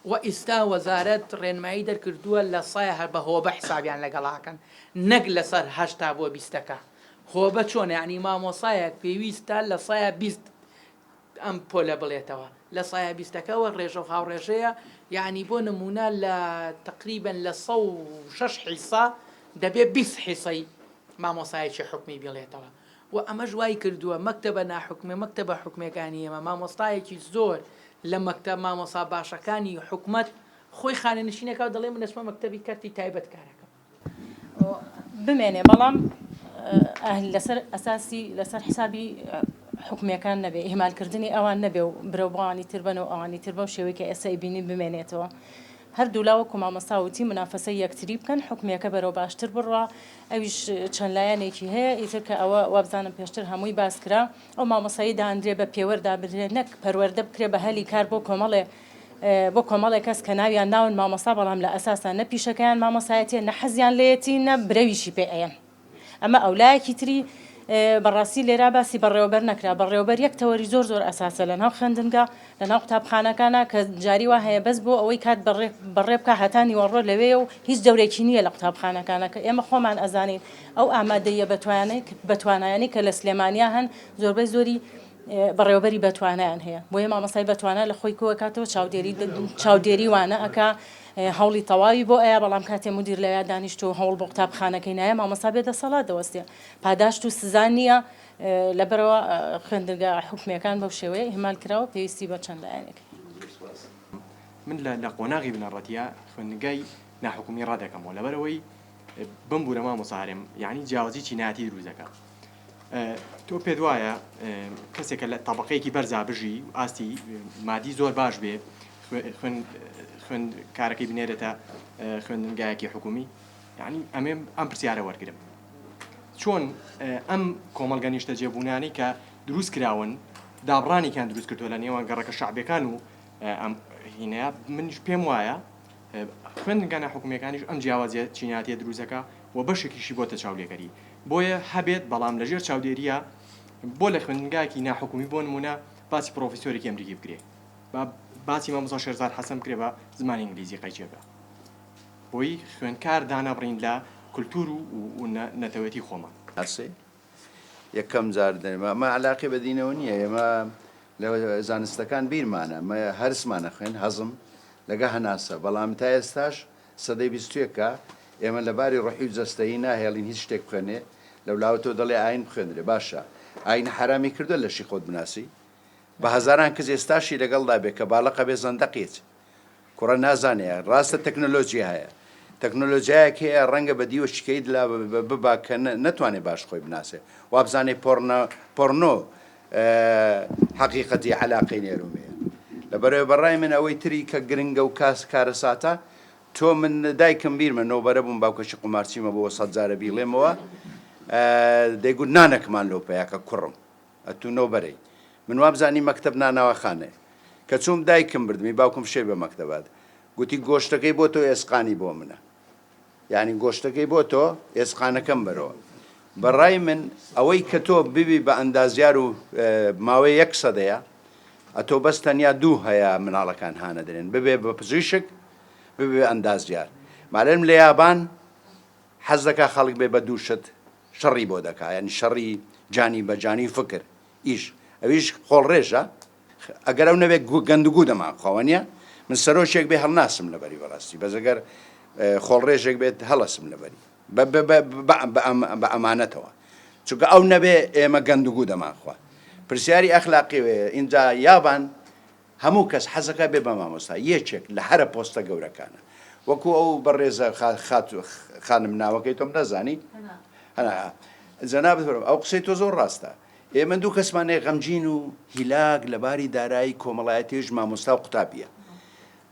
و ئێستا وەزارەت ڕێنمایی دەرکردووە لە سایە هەر بە هۆبە حسابیان لەگەڵاکەن، نەک لەسەر 8 بۆ 20. هۆبە چۆن؟ یعنی مامۆسایەک پێویستە لە سایە 20 ئەم پۆلە بڵێتەوە، لە سایە 20ەوە ڕێژە و هاوڕێژەیە، یعنی بۆ نمونە لە تقریبن لە 106 حیسا دەبێت 20 حیسەی مامۆسایەکی حکمی بڵێتەوە. و ئەمە ژوای کردووە مەکتەبە ناحکومە مەکتەبە حکومەکانی ئێمە مامۆستایەکی زۆر لە مەکتەب مامۆسا باشەکانی حکومەت خۆی خانەنشینەکە دەڵێ من نەچمە مەکتەبی کەرتی تایبەت کارەکەم بمێنێ، بەڵام لەسەر ئەساسی لەسەر حسابی حکومەکان نەبێ، ئیهمالکردنی ئەوان نەبێ و برەوبانی تر بن و ئەوانی تر بە و شێوەیەکە ئێستا بینی بمێنێتەوە. هەردوو لاوەکو مامۆستاوتی منافەسەی یەکتری بکەن، حکومەکە بەرەو باشتر بڕوا. ئەویش چەند لایەنێکی هەیە ئیتر کە ئەوە وابزانم پێشتر هەمووی باسکرا. ئەو مامۆسایی داندرێ بە پێوەردا بدرێت، نەک پەروەردە بکرێ بە هەلی کار بۆ کۆمەڵێ کەس کە ناویان ناون مامۆستا، بەڵام لە ئەساسان نە پیشەکەیان مامۆسایەتیە، نە حەزیان لێتی، نە برەویشی پێ ئەیەن. ئەمە ئەولایەکی تری بەڕاستی لێرا باسی بەڕێوەبەر نەکرا. بەڕێوەبەر یەک تەوەری زۆر ئەساسە لە ناو خوێندنگە، لە ناو قوتابخانەکانە کە جاری وا هەیە بەس بۆ ئەوەی کات بەڕێ بکە هەتانی وەڕۆ لەوێ و هیچ جەورێکی نییە لە قوتابخانەکانە کە ئێمە خۆمان ئەزانین. ئەو ئامادەیە بەتوانایانی کە لە سلێمانیا هەن زۆربەی زۆری بەڕێوەبەری بەتوانیان هەیە، بۆیە مامۆستای بەتوانە لە خۆی کۆکاتەوە چاودێری وانە ئەکا هەوڵی تەواوی بۆ ئەیە، بەڵام کاتێ مدیر لەوێ دانیشت و هەوڵ بۆ قوتابخانەکەی نایە مامۆستا بێتە سەڵات دەوەستێ. پاداشت و سزان نییە، لەبەرەوە خوێندنگە حکومەکان بەو شێوەیە ئیهمال کراوە پێویستی بە چەند لایەنێک. من لە قۆناغی بنەڕەتیە خوێندنگای ناحکومی ڕادەکەمەوە لەبەرەوەی بمبورە مامۆسا یعنی جیاوازی چیناتی دروست دەکات. تۆ پێت وایە کەسێکە لە تەبەقەیەکی بەرزا بژی و ئاستی مادی زۆر باش بێ خوێن کارەکەی بنێرێتە خوێندنگایەکی حکومی؟ یعنی ئەم پرسیارە وەرگرم چۆن ئەم کۆمەڵگە نیشتە جێبوونانی کە دروست کراون دابڕانێکیان دروست کردووە لە نێوان گەڕەکە شعبەکان و ئەم هینەیە، منیش پێم وایە خوێندنگە ناحکومیەکانیش ئەم جیاوازیە چیناتیە دروستەکە و بەشێکیشی بۆتە چاودێریەکەری، بۆیە هەبێت بەڵام لەژێر چاودێریە بۆ لە خوێندنگایەکی ناحکومی بۆ نمونە باسی پرۆفیسۆرێکی ئەمریکی بکرێ، باسی مامۆستا شێرزاد حەسەن بکرێ بە زمانی ئینگلیزی قەیچێکە، بۆی خوێندکار دانەبڕین لە کولتور و نەتەوەتی خۆمان. یەکەم جار ئەمە علاقی بە دینەوە نییە، ئێمە لە زانستەکان بیرمانە هەرسمانە خوێن هەزم لەگە هەناسە، بەڵام تا ئێستاش سەدەی 21ەکە ئێمە لەباری ڕۆحی و جەستەیی ناهێڵین هیچ شتێک بخوێنێ لەولاوە تۆ دەڵێ ئاین بخوێنرێ باشە ئاین حرامی کردو لەشی خۆت بناسی بە هەزاران کەس ئێستاشی لەگەڵدا بێت کە باڵەقە بێ زەندەقیت کوڕە نازانێ ڕاستە تەکنۆلۆژی هەیە تەکنۆلۆژیایەک هەیە ڕەنگە بە دیوە شکەیت لا ببا کە نەتوانێت باش خۆی بناسێ وابزانێ پۆرنۆ حەقیقەتی عەلاقەی نێرومەیە لەبەرەوەی بەڕای من ئەوەی تری کە گرنگە و کارە ساتە تۆ من دایکم بیرمە نۆبەرە بووم باوکەشی قومارچیمە بۆ 100 جارە بیڵێمەوە دەیگوت نانەکمان لۆپەیەکە کوڕم ئەتو نۆبەرەی من وابزانی مەکتەب ناناوەخانەیە کە چوم دایکم بردمی باوکم شێ بە مەکتەبات گوتی گۆشتەکەی بۆ تۆ ئێسقانی بۆ منە یعنی گۆشتەکەی بۆ تۆ ئێسقانەکەم بەرەوە بەڕای من ئەوەی کە تۆ ببی بە ئەندازیار و ماوەی 1 سەدەیە ئەتۆ بەس تەنیا 2 هەیە مناڵەکان هانە دەرێن ببێ بە پزیشک ببێ ئەندازیار مالێم لە یابان حەز دەکا خەڵک بێ بە دووشت شەڕی بۆ دەکا یعنی شەڕی جانی بە جانی فکر ئیش ئەویش خۆڵڕێژە ئەگەر ئەو نەبێت گەندگو دەما خاوەنیە من سەرۆشێک بێ هەڵناسم لەبەری بەڕاستی بەزەگەر خۆڵڕێژێک بێت هەڵەسم لەبەری بە ئەمانەتەوە چونکە ئەو نەبێ ئێمە گەندگو دەماخوا پرسیاری ئەخلاقی وەیە اینجا یابان هەموو کەس حەزەکە بێ بە مامۆستا یەکێک لە هەرە پۆستە گەورەکانە وەکو ئەو بەڕێزە خانم ناوەکەی تۆم نەزانی جەناب ئەو قسەی تۆ زۆر ڕاستە ئێمە دوو کەسمانەیە غەمجین و هیلاک لەباری دارایی کۆمەڵایەتیش مامۆستا و قوتابیە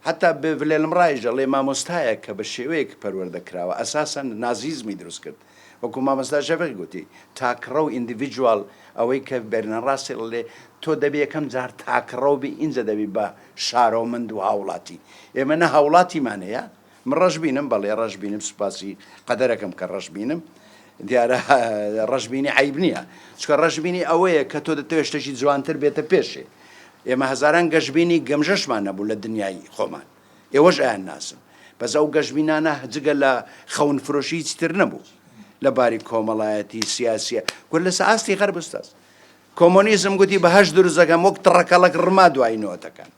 حتا بلێلم ڕایژە لێ مامۆستایە کە بە شێوەیەک پەروەردەکراوە ئەساسەن نازیزمی دروست کرد وەکو مامۆستا ژەفەق گوتی تاکڕە و ئیندیڤیدوال ئەوەی کە بەرنەڕاستی لێ تۆ دەبێ یەکەم جار تاکڕە بی ئینجا دەبی بە شارۆمەند و هاوڵاتی ئێمە نە هاوڵاتیمانەیە من ڕەش بینم بەڵێ ڕەش بینم سوپاسی قەدەرەکەم کە ڕەش بینم دیارە ڕەشبینی عیب نییە چکە ڕەشبینی ئەوەیە کە تۆ دەتەوێت شتێکی جوانتر بێتە پێشێ ئێمە هەزاران گەشبینی گەمژەشمان نەبوو لە دنیای خۆمان ئێوەش ئایان ناسم بەس ئەو گەشبینانە جگە لە خەون فرۆشی تر نەبوو لەباری کۆمەڵایەتی سیاسیە گوێ لە سەئاستی غەرب ئوستاز کۆمۆنیزم گوتی بەهەش دروست دەکەم وەک تڕەکەڵک ڕما دوایینەوەتەکان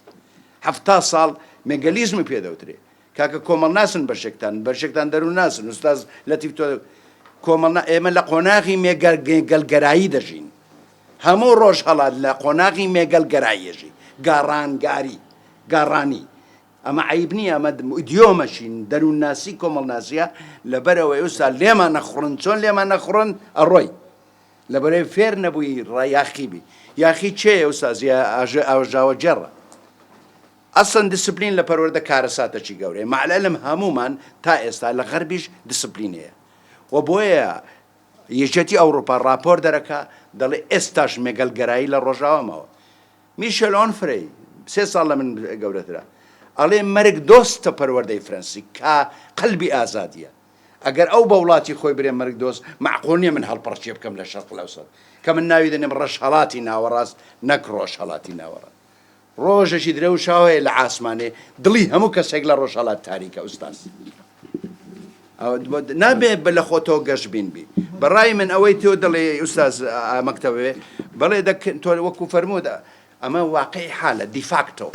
70 ساڵ مێگەلیزمی پێدەوترێ کاکە کۆمەڵ ناسن بەشێکتان دەروون ناسن ئوستاز لەتیف تۆ کۆمەڵ ئێمە لە قۆناغی مێگەلگەرایی دەژین هەموو ڕۆژ هەڵات لە قۆناغی مێگەلگەراییەژی گاڕانی ئەمە عیب نییە ئەمە دیۆمەشین دەروون ناسی کۆمەڵ ناسیە لەبەرەوەی ئوستا لێمان نەخڕن چۆن لێمان نەخڕن ئەڕۆی لەبەرەوەی فێر نەبووی ڕایاخیبی یاخی چێە ئوستازی ئاژاوە جێڕە ئەسڵەن دیسپلین لە پەروەردە کارەساتەکی گەورەیە معلەلم هەمومان تا ئێستا لە غەربیش دیسپلینەیە و بۆیە یەکێتی ئەوروپا راپۆر دەرەکە دەڵێ ئێستاش مێگەلگەرایی لە ڕۆژاوامەوە میشێل ئۆنفرەی 3 ساڵ لە من گەورەترە ئەڵێ مەرگ دۆستە پەروەردەی فەرەنسی کا قەلبی ئازادیە ئەگەر ئەو بە وڵاتی خۆی برێ مەرگ دۆست معقوڵ نییە من هەڵپەرچێ بکەم لە شەرق لەوسەد کە من ناوی دەنێم ڕەشهەڵاتی ناوەڕاست نەک ڕۆژهەڵاتی ناوەڕاست ڕۆژێکی درێ و شاوەیە لە ئاسمانێ دڵی هەموو کەسێک لە ڕۆژهەڵات تاریکە ئوستاز نابێ لە خۆتەوە گەشبین بی بەڕای من ئەوەی تۆ دەڵێ ئوستاز مەکتەبێ بەڵێ تۆ وەکو فەرموودە ئەمە واقعی حالە دیفاکتۆ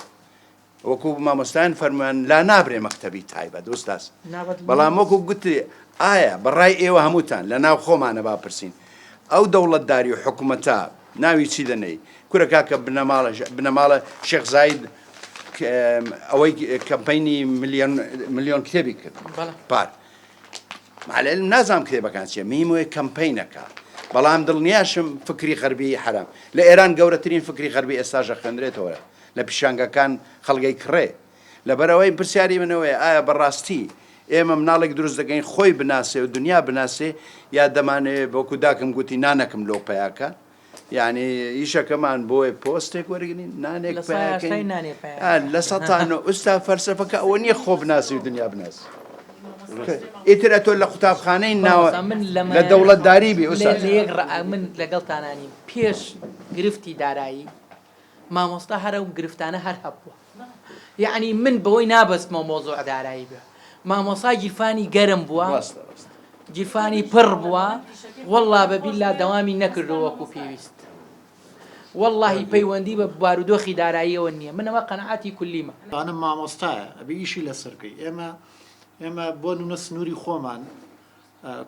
وەکو مامۆستایان فەرمویان لا نابرێ مەکتەبی تایبەت ئوستاز بەڵام وەکو گوتی ئایا بەڕای ئێوە هەمووتان لە ناو خۆمانە باپرسین ئەو دەوڵەتداری و حکوومەتە ناوی چی دەنێی کورە کاکە بنەماڵە شێخ زاید ئەوەی کەمپەینی ملیۆن کتێبی کرد پار معلەلم نازانم کتێبەکان چیە میموێ کەمپەینەکە بەڵام دڵنیاشم فکری غەربی حرام لە ئێران گەورەترین فکری غەربی ئێستاژە خوێندرێتەوە لە پیشانگەکان خەڵگەی کڕێ لەبەرەوەی پرسیاری منەوەی ئایا بەڕاستی ئێمە مناڵێک دروست دەکەین خۆی بناسێ و دنیا بناسێ یا دەمانێت بۆکو داکەم گوتی نانەکەم لۆ پەیاکە یعنی ئیشەکەمان بۆی پۆستێک وەرگین نانێک لە سەتان ئوستا فەرسەفەکە ئەوە نییە خۆ بناسی و دنیا بناسی ئیترە تۆ لە قوتابخانەی ناوە لە دەوڵەتداری بی من لەگەڵتانانی پێش گرفتی دارایی مامۆستا هەرە و گرفتانە هەر هەبووە یعنی من بەوەی نابەستمە مۆزوع دارایی بێ مامۆستا گیرفانی گەرم بووە گیرفانی پڕ بووە وەڵڵا بەبیللا دەوامی نەکردەوە وەکو پێویست واللهی پەیوەندی بە بارودۆخی داراییەوە نییە منەوە قەنەعاتی کولیمە ئەم مامۆستایە ئەبێ ئیشی لەسەرکەی ئێمە بۆ نونە سنووری خۆمان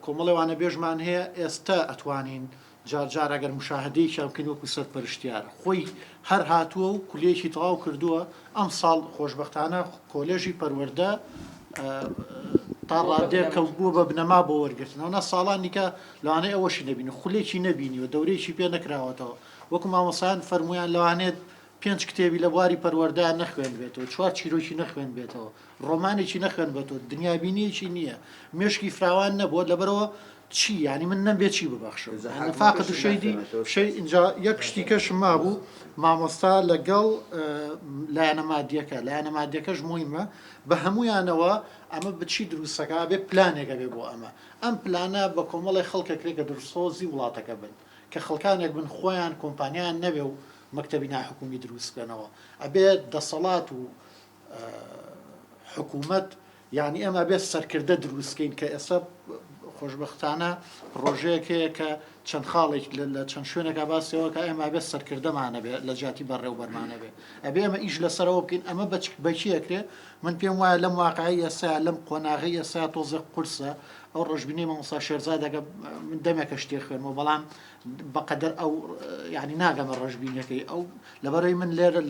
کۆمەڵێوانە بێژمان هەیە ئێستا ئەتوانین جارجار ئەگەر مشاهدەیەکی بکەین وەکو سەرپەرشتیار خۆی هەر هاتووە و کولێکی تەواو کردووە ئەم ساڵ خۆشبەختانە کۆلێژی پەروەردە تا ڕادێ کەوت بووە بە بنەما بۆ وەرگرتنەوە ساڵانی کە لەوانەیە ئەوەشی نەبینی خولێکی نەبینی و دەورێکی پێ نەکراوەتەوە وەکو مامۆسایان فەرمویان لەوانێت 5 کتێبی لە بواری پەروەردەیان نەخوێن بێتەوە 4 چیرۆکی نەخوێن بێتەوە ڕۆمانێکی نەخوێن بێتەوە دنیابینیەکی نییە مێشکی فراوان نەبووە لەبەرەوە چی ینی من نەبێت چی ببەخشە فاقت شەیدی شەی اینجا یەک شتی کەشم مابوو مامۆستا لەگەڵ لایەنە مادیەکەش مهمە بە هەمویانەوە ئەمە بچی دروستەکە بێ پلانێکە بێ بۆ ئەم پلانە بە کۆمەڵی خەڵکێکرێکە دروستۆزی وڵاتەکە بن کە خەڵکانێک بن خۆیان کۆمپانیان نەبێ و مەکتەبی ناحکومی دروستکەنەوە ئەبێت دەسەڵات و حکوومەت یعنی ئەمە بێت سەرکردە دروستکەین کە ئێستا خۆشببختانە ڕۆژەیەک هەیە کە چەند خاڵێک لە چەند شوێنێکا باسیەوە کە ئێمە بێت سەرکردەمانە بێت لە جاتی بەڕێوبەرمانە بێت ئەبێ ئەمە ئیش لەسەرەوە بکەین ئەمە بەچیەکرێ من پێم وایە لەم واقعی ئێستا لەم قۆناغی ئێستا تۆزە قورسە ئەو ڕۆژبینی مامۆستا شێرزادەگە من دەمێکە شتێ خوێنمەوە بەڵام بەقەدەر ئەو یعنی ناگەمە ڕۆژبینەکەی ئەو لەبەرەوەی من لێرە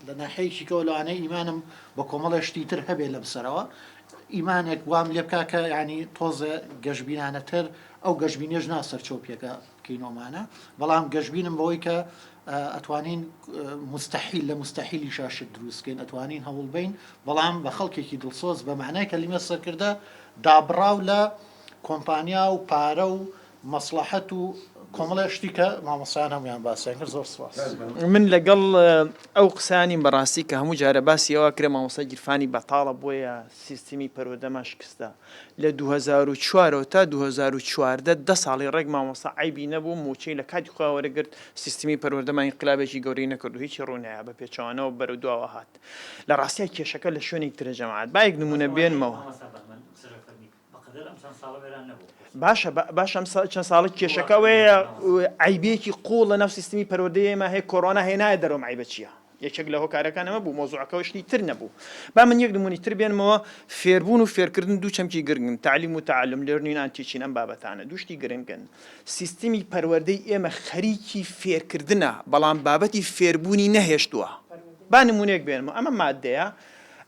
لە ناحەیەکی کەەوە لەوانەیە ئیمانم بە کۆمەڵێشتی تر هەبێ لە بسەرەوە ئیمانێک وام لێ بکا کە ینی تۆزە گەشتبینانەتر ئەو گەشتبینێژ ناسەر چۆپیەکە کینۆمانە بەڵام گەشتبینم بەوەی کە ئەتوانین مستحیل لە مستحیلی شاشت دروستکەین ئەتوانین هەوڵبین بەڵام بە خەڵکێکی دڵسۆز بە معنای کەلیمە سەرکردە دابڕاو لە کۆمپانیا و پارە و مەسلحەت و کۆمەڵە شتی کە مامۆسایان هەمویان باسییان کرد زۆر سواس من لەگەڵ ئەو قسانی بەڕاستی کە هەموو جارە باسی ئەوە کرێ مامۆستا گیرفانی بەتاڵە بۆیە سیستمی پەرۆدەما شکستە لە 2004 تا 2014 ده ساڵی ڕێک مامۆستا عیبی نەبوو موچەی لە کاتی خۆیان وەرەگرت سیستمی پەرۆدەما ئینقلابێکی گەورەی نەکرد و هیچی ڕوونایە بە پێچەوانەوە بەرەو دواوە هات لە ڕاستیە کێشەکە لە شوێنێک ترە جەماعەت با یەک نمونە بێنمەوە باشە چەند ساڵی کێشەکەوەیە عیبێکی قوڵ لە ناو سیستمی پەرۆدەی ئێمە هەیە کۆڕۆنا هێنایە دەرەوە عیبە چییە یەکێک لە هۆکارەکانەمە بوو مۆزوعەکەەوە شتی تر نەبوو با من یەک نمونی تر بێنمەوە فێربوون و فێرکردن دوو چەمکی گرنگن تعلیم و تعلم لێرنین ئانتیچین ئەم بابەتانە دووشتی گرنگن سیستمی پەروەردەی ئێمە خەریکی فێرکردنە بەڵام بابەتی فێربوونی نەهێشتووە با نمونەیەک بێنمەوە ئەمە مادەیە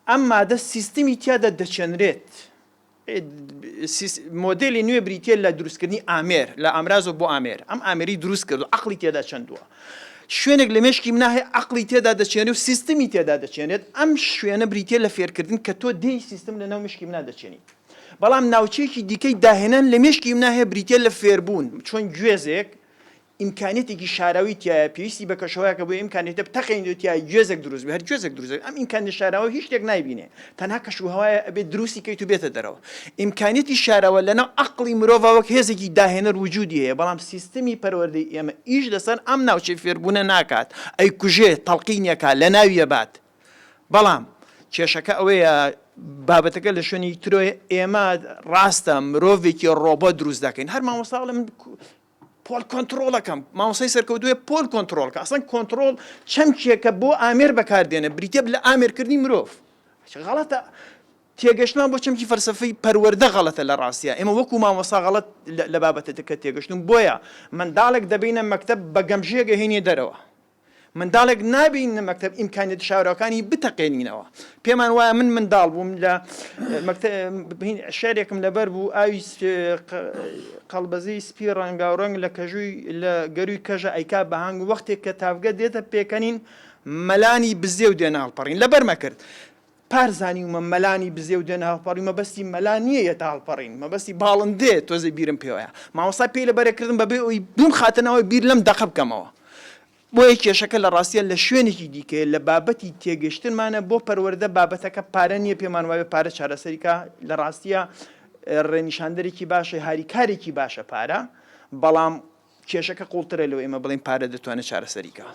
ئەم مادە سیستمی تیادا دەچەنرێت مۆدلی نوێ بریتە لە دروستکردنی ئامێر لە ئامرازۆ بۆ ئامێر ئەم ئامێری دروست کرد و عقلی تێدا چەندووە شوێنێک لە مێشکی مناهەیە عقلی تێدا دەچێنێت و سیستمی تێدا دەچێنێت ئەم شوێنە بریتە لە فێرکردن کە تۆ دێی سیستم لە ناو مشکی منا دەچێنی بەڵام ناوچەیەکی دیکەی داهێنان لە مێشکی مناهەیە بریتە لە فێربوون چۆن گوێزێک ئیمکانێتێکی شاراوی تایە پێویستی بە کەشەوەیەکە بۆ ئیمکانێتە بتەقێنێتیا گوێزێک دروست بێ هەر گوێزێک دروست ئەم ئیمکانی شاراوە هیچ شتێک نایبینێ تەنها کەشوهەوایە ئەبێت دروستی کەیت و بێتە دەرەوە ئیمکانێتی شاراوە لەناو عقلی مرۆڤ وەک هێزێکی داهێنەر وجودی هەیە بەڵام سیستمی پەروەردەی ئێمە ئیش لەسەر ئەم ناوچەی فێربوونە ناکات ئەی کوژێ تەڵقینیەکە لە ناویە بات بەڵام کێشەکە ئەوەیە بابەتەکە لە شوێنی ترۆی ئێمە ڕاستە مرۆڤێکی ڕۆبۆ دروست دەکەین هەر مامۆستا من پۆل کۆنتترۆلەکەم مامۆسای سەرکەوتووە پۆل کۆنتترۆلکە ئەسڵەن کۆنتترۆل چەمکێکە بۆ ئامێر بەکاردێنە بریتێ لە ئامێرکردنی مرۆڤ غەڵەتە تێگەشتمان بۆ چەمکی فەرسەفەی پەروەردە غەڵەتە لە ڕاستیە ئێمە وەکو مامۆستا غەڵەت لە بابەتەکە تێگەشتون بۆیە منداڵێک دەبینە مەکتەب بە گەمژەیەگە هێنێ دەرەوە منداڵێک نابینە مەکتەب ئیمکانێت شاراوەکانی بتەقێنینەوە پێمان وایە من منداڵ بووم لە شارێکم لەبەر بوو ئاوی قەڵبەزەی سپی ڕەنگاوڕەنگ لە کەژووی لە گەروی کەژە ئەیکا بەهانگ وەختێک کە تاافگە دێتە پێکەنین مەلانی بزێ و دێنە هەڵپەڕین لەبەر مەکرد پارزانی ومە مەلانی بزێ و دێنە هەڵپەڕی مەبەستی مەلان نییە یەتە هەڵپەڕین مەبەستی باڵندێ تۆزە بیرم پێوەیە مامۆستا پێی لەبەرەکردن بەبێ ئەوی بووم خاتنەوەی بیر لەم دەقە بکەمەوە بۆیە کێشەکە لە ڕاستیە لە شوێنێکی دیکەیە لە بابەتی تێگەشتنمانە بۆ پەروەردە بابەتەکە پارە نییە پێمان وایە پارە چارەسەریکە لە ڕاستیە ڕێنیشاندەرێکی باشە هاریکارێکی باشە پارە بەڵام کێشەکە قوڵترە لەوە ئێمە بڵین پارە دەتوانێت چارەسەریکە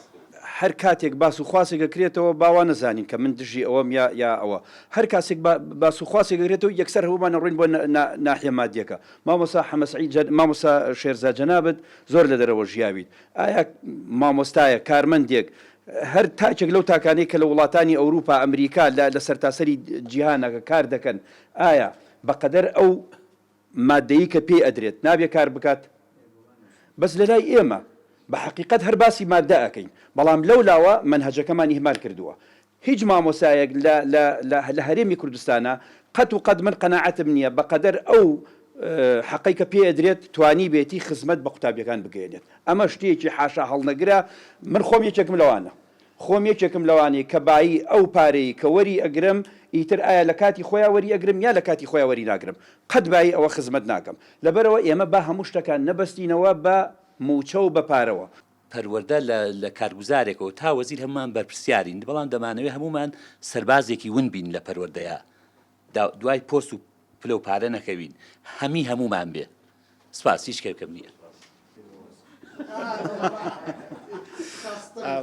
هەر کاتێک باس و خواسێک گەکرێتەوە باوا نەزانین کە من دژی ئەوەم یا ئەوە هەر کاسێک باس و خواسێک گرێتەوە یەکسەر هەمومانە ڕوین بۆ ناحیە مادیەکە مامۆستا حەمەسعید مامۆستا شێرزاد جەنابەت زۆر لە دەرەوە ژیاویت ئایا مامۆستایە کارمەندێک هەر تاکێک لەو تاکانەی کە لە وڵاتانی ئەوروپا ئەمریکا لە سەرتاسەری جیهانەکە کار دەکەن ئایا بەقەدەر ئەو مادەیی کە پێی ئەدرێت نابێ کار بکات بەس لە لای ئێمە بە حقیقت هەر باسی مادە ئەەکەین بەڵام لەو لاوە منهەجەکەمانی هیمال کردووە هیچ مامۆسایەک لە هەرێمی کوردستانە قەت و قەت من قەناعەتم نییە بەقەدەر ئەو حەقەی کە پێ ئەدرێت توانی بێتی خزمەت بە قوتابیەکان بگەێنێت ئەمە شتێکی حاشا هەڵنەگرە من خۆم یەکێکم لەوانەیە کە بایی ئەو پارەی کە وەری ئەگرم ئیتر ئایا لە کاتی خۆیان وەری ئەگرم یا لە کاتی خۆیان وەری ناگرم قەت بایی ئەوە خزمەت ناکەم لەبەرەوە ئێمە با هەموو شتەکان نەبەستینەوە بە موچە و بەپارەوە پەروەردە لە کارگوزارێکەوە تا وەزیر هەمومان بەرپرسیارین بەڵام دەمانەوێت هەمومان سەربازێکی ون بین لە پەروەردەیە دوای پۆست و پلە و پارە نەکەوین هەمومان بێ سپاس هیچ کێکم نییە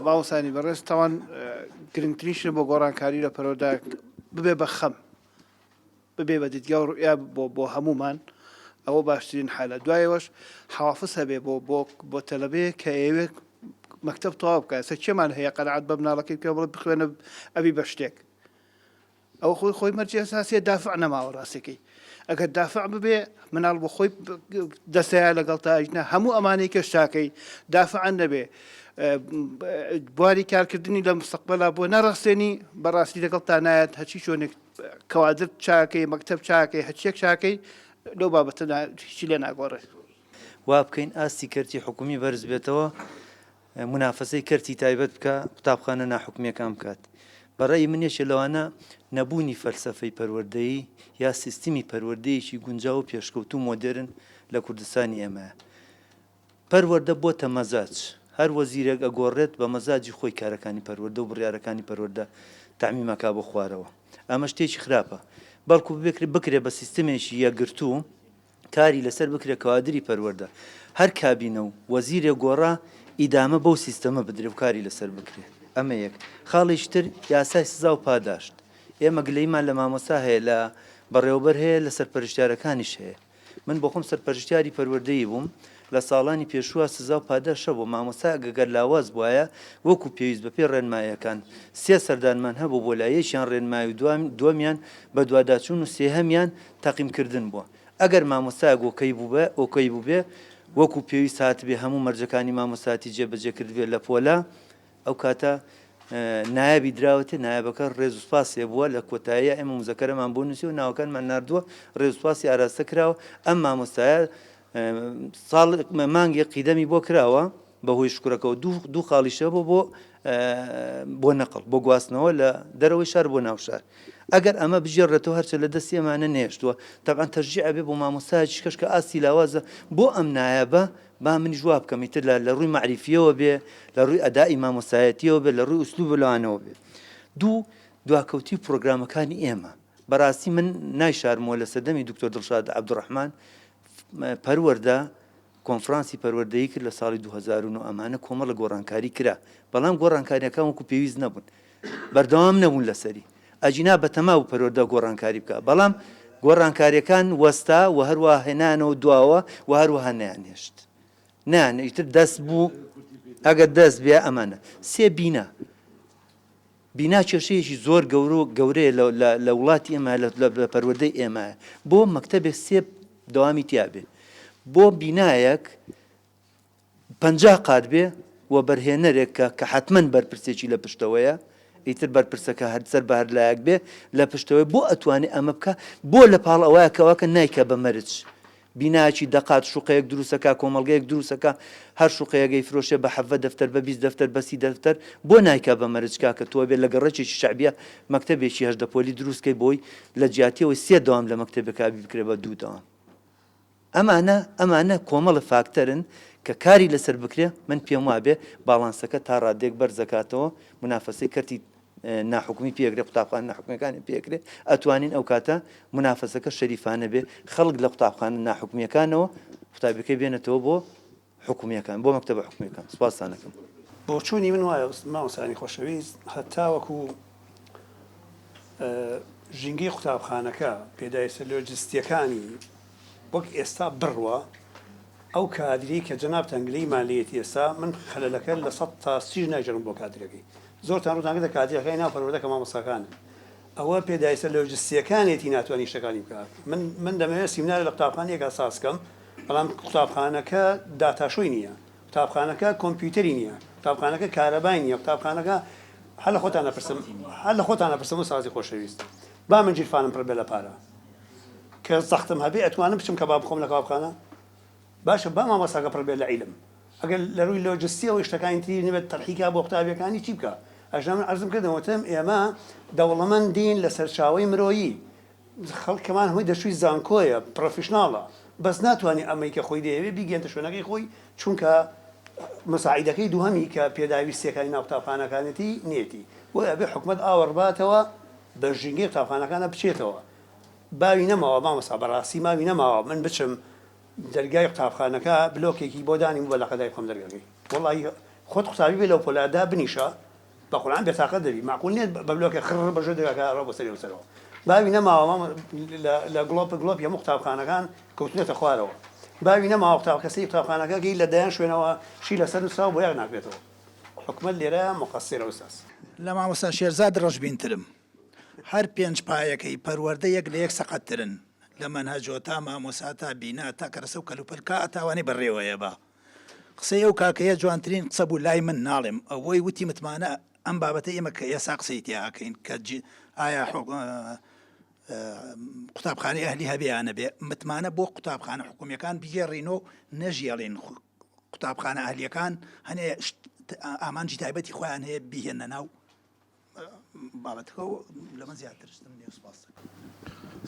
مامۆستانی بەڕێز تاوان گرنگترینشە بۆ گۆڕانکاری لە پەروەردە ببێ بە خەم ببێ بە دیدگا و ڕوئیا بۆ هەمومان ئەوە باشترین حالە دوایەوەش حوافز هەبێ بۆ تەلەبەیە کە ئێوێ مەکتب تەواو بکە سە چێمان هەیە قەنەعەت بە مناڵەکەی پێ بڵێ بخوێنە ئەبی بە شتێک ئەو خۆی مەرجی ئەساسیە دافع نەماوە ڕاستەکەی ئەگەر دافع ببێ مناڵ بۆ خۆی دەستەیە لەگەڵ تاژنە هەموو ئەمانەی کە شتاکەی دافعان نەبێ بواری کارکردنی لە مستەقبەلا بۆ نەڕاستێنی بەڕاستی لەگەڵ تا نایەت هەچی شوێنێک کەوادر چاکەی مەکتب چاکەی هەچیەک چاکەی لەو بابەتە هیچی لێ ناگۆڕێت وا بکەین ئاستی کەرتی حکومی بەرز بێتەوە منافەسەی کەرتی تایبەت بکە قوتابخانە ناحکومیەکان بکات بەڕێی منێشە لەوانە نەبوونی فەلسەفەی پەروەردەیی یا سیستمی پەروەردەیەکی گونجاو و پێشکەوت و مۆدرن لە کوردستانی ئێمەیە پەروەردە بۆتە مەزاج هەر وەزیرێک ئەگۆڕێت بە مەزاجی خۆی کارەکانی پەروەردە و بڕیارەکانی پەروەردە تەعمیمەکا بۆ خوارەوە ئەمە شتێکی خراپە بەڵکو بکرێ بە سیستمێکی یەکگرتوو کاری لەسەر بکرێت کەوادری پەروەردە هەر کابینە و وەزیرێک گۆڕا ئیدامە بەو سیستەمە بدرێ و کاری لەسەر بکرێت ئەمە یەک خاڵیشتر یاسای سزا و پاداشت ئێمە گلەیمان لە مامۆستا هەیە لە بەڕێوەبەر هەیە لە سەرپەرشتیارەکانیش هەیە من بۆ خۆم سەرپەرشتیاری پەروەردەیی بووم لە ساڵانی پێشووە سزا و پاداشە بۆ مامۆستا گەگەر لاواز بواە وەکو پێویست بە پێ ڕێنمایەکان سێ سەردانمان هەبوو بۆ لایەکیان ڕێنمای و دووەمیان بە دوواداچوون و سێهەمیان تەقیمکردن بووە ئەگەر مامۆستا ئۆکەی بوو بێ وەکو پێویست هاتبێ هەموو مەرجەکانی مامۆستاتی جێبەجێ کردبێت لە پۆلا ئەو کاتە نایابی دراوەتێ نایابەکە ڕێز و سپاسێ بووە لە کۆتاییە ئێمە مزەکەرەمان بۆ نووسی و ناوەکانمان نردووە ڕێز و سپاسی ئاراستە کراوە ئەم مامۆستایە ساڵ مانگی قیدەمی بۆ کراوە بەهۆی شکوورەکەەوە دوو خاڵیشە بۆ نەقڵ بۆ گواستنەوە لە دەرەوەی شار بۆ ناو شار ئەگەر ئەمە بژێڕێتەوە هەرچە لە دەستی ئەمانە نێشتووە تەبعاً تەرجیع ئەبێ بۆ مامۆستایەکی کەش کە ئاستی لاوازە بۆ ئەم نایابە با منی جواب بکەم ئیتر لە ڕووی معریفیەوە بێ لە ڕووی ئەدای مامۆستایەتیەوە بێ لە ڕووی ئوسلوب لەوانەوە بێ دواکەوتی پرۆگرامەکانی ئێمە بەڕاستی من نایشارمەوە لە سەردەمی دکتۆر دڵشاد عەبدوڕەحمان پەروەردە کۆنفرانسی پەروەردەیی کرد لە ساڵی 2009 ئەمانە کۆمەڵە گۆڕانکاری کرا بەڵام گۆڕانکاریەکان وەکو پێویست نەبوون بەردەوام نەبوون لەسەری ئەجینا بەتەما و پەروەردە گۆڕانکاری بکە بەڵام گۆڕانکاریەکان وەستا و هەروە هێنانەوە دواوە و هەروەها نەیانهێشت ئیتر دەست بوو ئەگەر دەست بێ ئەمانە سێ بینا کێشەیەکی زۆر گەورەیە لە وڵاتی ئێمە لە پەروەردەی ئێمەیە بۆ مەکتەبێک سێ دەوامی تیابێ بۆ بینایەک 50 قات بێ و بەرهێنەرێک کە حتمما بەرپرسێکی لە پشتەوەیە ئیتر بەرپرسەکە هەرسەر بە هەر لایەک بێ لە پشتەوەی بۆ ئەتوانێت ئەمە بکە بۆ لە پاڵ ئەوەیە کەواکە نایکە بە مەرج بیناکی دەقات شوقەیەک دروستەکە کۆمەڵگەیەک دروستەکە هەر شوقەیەگەی فرۆشێ بە 7 دەفتەر بە 20 دەفتەر بە 30 دەفتەر بۆ نایکە بە مەرجکا کە تۆ بێت لە گەڕێکی شعبیە مەکتەبێکی هەژدە پۆلی دروستکەی بۆی لە جیاتیەوەی سێ دەوام لە مەکتەبێکا بکرێ بە 2 دەوام ئەمانە کۆمەڵە فاکتەرن کە کاری لەسەر بکرێ من پێم وابێ باڵانسەکە تا ڕادێک بەرزەکاتەوە منافەسەی کەرتی ناحکومی پێگرێ قوتابخانە ناحکومیەکانی پێکرێ ئەتوانین ئەو کاتە منافەسەکە شەریفانە بێ خەڵک لە قوتابخانە ناحکومیەکانەوە قوتابەکەی بێنێتەوە بۆ حکومیەکان بۆ مەکتەبە حکومیەکان سوپاسانەکەم بۆ چوونی من وایە ماوەسانی خۆشەویست هەتا وەکو ژینگەی قوتابخانەکە پێداویستە لۆجستیەکانی وەک ئێستا بڕوە ئەو کادری کە جەناب تەنگلەی مالیەتی ئێستا من خەلەلەکە لە 100 تا 30 ناجرم بۆ کادرەکەی زۆرتان ڕوودانگە کادریەکەی ناو پەروەردەکە مامۆستاکان ئەوە پێداویستە لۆجستیەکانێتی ناتوانانی شتەکانی بکات من دەمەوێت سیمینارە لە قوتابخانەیەک ئاساس بکەم بەڵام قوتابخانەکە داتاشۆی نییە قوتابخانەکە کۆمپیوتەری نییە قوتابخانەکە کارەبای نییە قوتابخانەکە هەر لە خۆتان نەپرسم و سازی خۆشەویست با من جیرفانم پڕ بێ لە پارە کە زەختم هەبێ ئەتوانم بچم کە با بخۆم لە قوتابخانە باشە با مامۆستاکە پڕ بێ لە عیلم ئەگەر لە ڕووی لۆجستیەوەی شتەکانی تری نبێت تەرحیکا بۆ قوتابیەکانی چی بکە ئەژنا من عەرزم کردمەوەتم ئێمە دەوڵەمەندین لە سەرچاوەی مرۆیی خەڵکەمان هەمووی دەشوی زانکۆیە پرۆفیشناڵە بەس ناتوانێت ئەمەی کە خۆی دەیەوێت بیگەێنتە شوێنەکەی خۆی چونکە مەساعیدەکەی دووهەمی کە پێداویستیەکانی ناو قوتابخانەکانێتی نێتی بۆ ئەبێ حکومەت ئاوەڕباتەوە بە ژینگەی قوتابخانەکانە بچێتەوە باوی نەماوە مامۆستا بەڕاستی ماوی نەماوە من بچم دەرگای قوتابخانەکە بلۆکێکی بۆ دانیم بۆ لە قەدای خۆم دەرگەکەی وەڵی خۆت قوتابی بێ لەو پۆلادا بنیشە بە قورئان بێتاقەت دەبی معقول نییە بە بلۆکێ خڕ بەژێ دەرگاکە ڕۆ بە سەری و سەرەوە باوی نەماوە لە گڵۆپ هەموو قوتابخانەکان کەوتنێتە خوارەوە باوی نەماوە کەسی قوتابخانەکە گەی لە دایان شوێنەوە شی لەسەر نووسراوە بۆ یاک ناکرێتەوە حکومەت لێرە مقەسیرە ئوستاس لە مامۆستا شێرزاد ڕۆژبینترم هەر پێنج پایەکەی پەروەردە یەک لە یەک سەقەتترن لە مەنهەجۆ تا مامۆسا تا بینا تا کەرەسە و کەلوپەلکا ئەتاوانەی بەڕێوەیە بە قسەی ئەو کاکەیە جوانترین قسە بوو لای من ناڵێم ئەوەی وتی متمانە ئەم بابەتە ئێمە کە ئێسا قسەی تیاکەین کە ئایا قوتابخانەی ئەهلی هەبێیانە بێ متمانە بۆ قوتابخانە حکوومیەکان بگێڕینەوە نەژیاڵین قوتابخانە ئەهلیەکان هەنێ ئامانجی تایبەتی خۆیان هەیە بیهێنە ناو بابەتەکە لەمە زیاترشتم نیە سپاس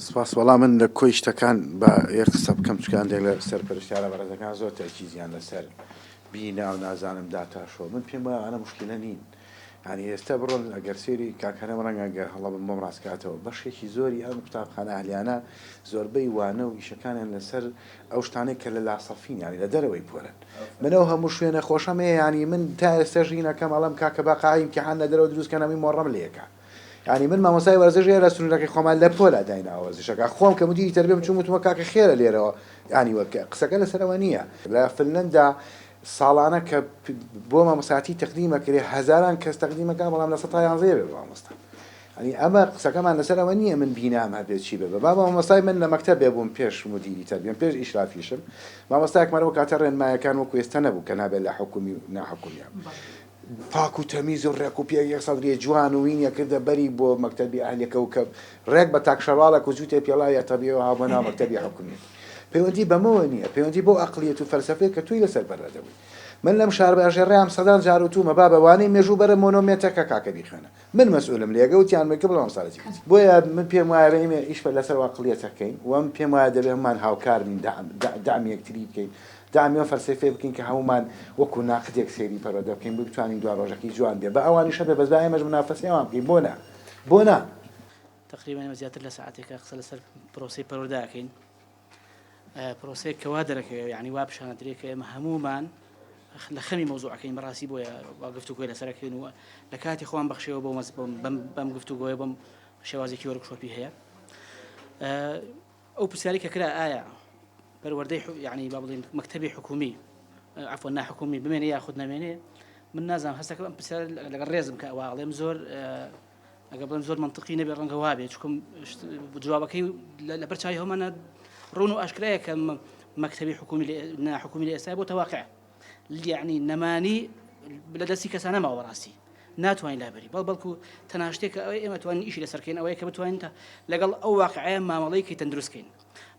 سپاس وەڵام من لە کۆی شتەکان بە یەک قسە بکەم چکان دێک لە سەرپەرشتیارە بەڕێزەکان زۆر تەرکیزیان لەسەر بینا و نازانم داتاشۆ من پێم وایە ئەنە مشکلە نین ینی ئێستا بڕۆن ئەگەر سێری کاکەنەم ڕەنگە گەر هەڵە بم بۆم ڕاستکاتەوە بەشێکی زۆری ئەم قوتابخانە ئەهلیانە زۆربەی وانە و ئیشەکانیان لەسەر ئەو شتانەی کە لە لاسەفین ینی لە دەرەوەی پۆرن منەوە هەموو شوێنە خۆشەمێ ینی من تا ئێستا ژینەکەم ئەڵم کاکە باقایم کە حان لە دەرەوە دروستکەنەمی مۆڕەم لێکە ینی من مامۆسای وەرزش ێرە سنوورەکەی خۆمان لە پۆلا داینە ئەوەزشەکە خۆم کە مدیری تەربیەم چوم وتمە کاکە خێرە لێرەوە ینی وەکە قسەکە لەسەرەوە نییە لە فنلەندا ساڵانە کە بۆ مامۆساتی تەقدیمەکرێ هەزاران کەس تەقدیمەکان بەڵام لە ١١ بێ مامۆستا ینی ئەمە قسەکەمان لەسەرەوە نییە من بینام هەبێت چی بێ بابا مامۆستای من لە مەکتەب بێ بووم پێش مدیری تەربیەم پێش ئیشرافیشم مامۆستایەکمانەوە کاتە ڕێنمایەکان وەکو ئێستا نەبوو کە نابێت لە حکومی و ناحکومیان پاک و تەمیز و ڕێک و پێ یەک سەدرێ جوان و وینە کردە بەری بۆ مەکتەبی ئەهلیەکە و کە ڕێک بە تاکشەواڵە و جووتێ پێڵاوی تەبیەوە هاوبەنا مەکتەبی حکومی پەیوەندی بەمەوە نییە پەیوەندی بۆ ئەقلیەت و فەلسەفەیە کە توی لەسەر بەرەدەبووی من لەم شار بەژێڕیام سەدان جار و تومە بابەوانەی مێژوو بەرە مۆنۆمێتەکە کاکە بیخێنە من مەسئولم لێگە وتیان بکە بڵام ساڵەتی بۆیە من پێم وایە بەئێمە ئیش بە لەسەر ئەقلیەتەکەین وەم پێم وایە دەبێ هەمان هاوکار بین دامی یەکتری بکەین دامیەوە فەلسەفەیە بکەین کە هەمومان وەکو ناقدێک سێری پەرۆدە بکەین بتوانین دوا ڕۆژەکەی جوان بێ بە ئەوانیشە بێ بەس ئێمەش منافەسەیەوان بکەین بۆ نا تقریبا زیاتر لە ساعتێکە قسە لەسەر پرۆسی پەروەردەکەین پرۆسەیەک کەوا دەرەکەوێ یعنی وا پیشانە درێ کە ئێمە هەمومان لە خەمی مەوزوعەکەین بەڕاستی بۆیە گفتوگۆی لەسەرەکەین و لە کاتی خۆیان بەخشەوە بەم گفتوگۆیە بەم شێوازێکی وەرکشۆپی هەیە ئەو پرسیاری کە کرا ئایا پەروەردەی یعنی با بڵێن مەکتەبی حکومی عفوا ناحکومی بمێنێ یاخود نامێنێ من نازانم هەستەکە ئەم پرسیار لەگەڵ ڕێزم کە ئەڵێم زۆر ئەگە بڵێم زۆر منطقی نەبێ ڕەنگە وابێ چکم جوابەکەی لە بەرچاوی هەمانە ڕوون و ئاشکرایە کە مەکتەبی حکومی ناحکومی لە ئێستا بۆ تەواقع یعنی نەمانی لە دەستی کەسانە ماوە ڕاستی ناتوانین لابەری بەڵکو تەناشتێکە ئەوەی ئێمە توانین ئیشی لەسەرکەین ئەوەیە کە بتوانین لەگەڵ ئەو واقعەیە مامەڵەیەکی تەندروستکەین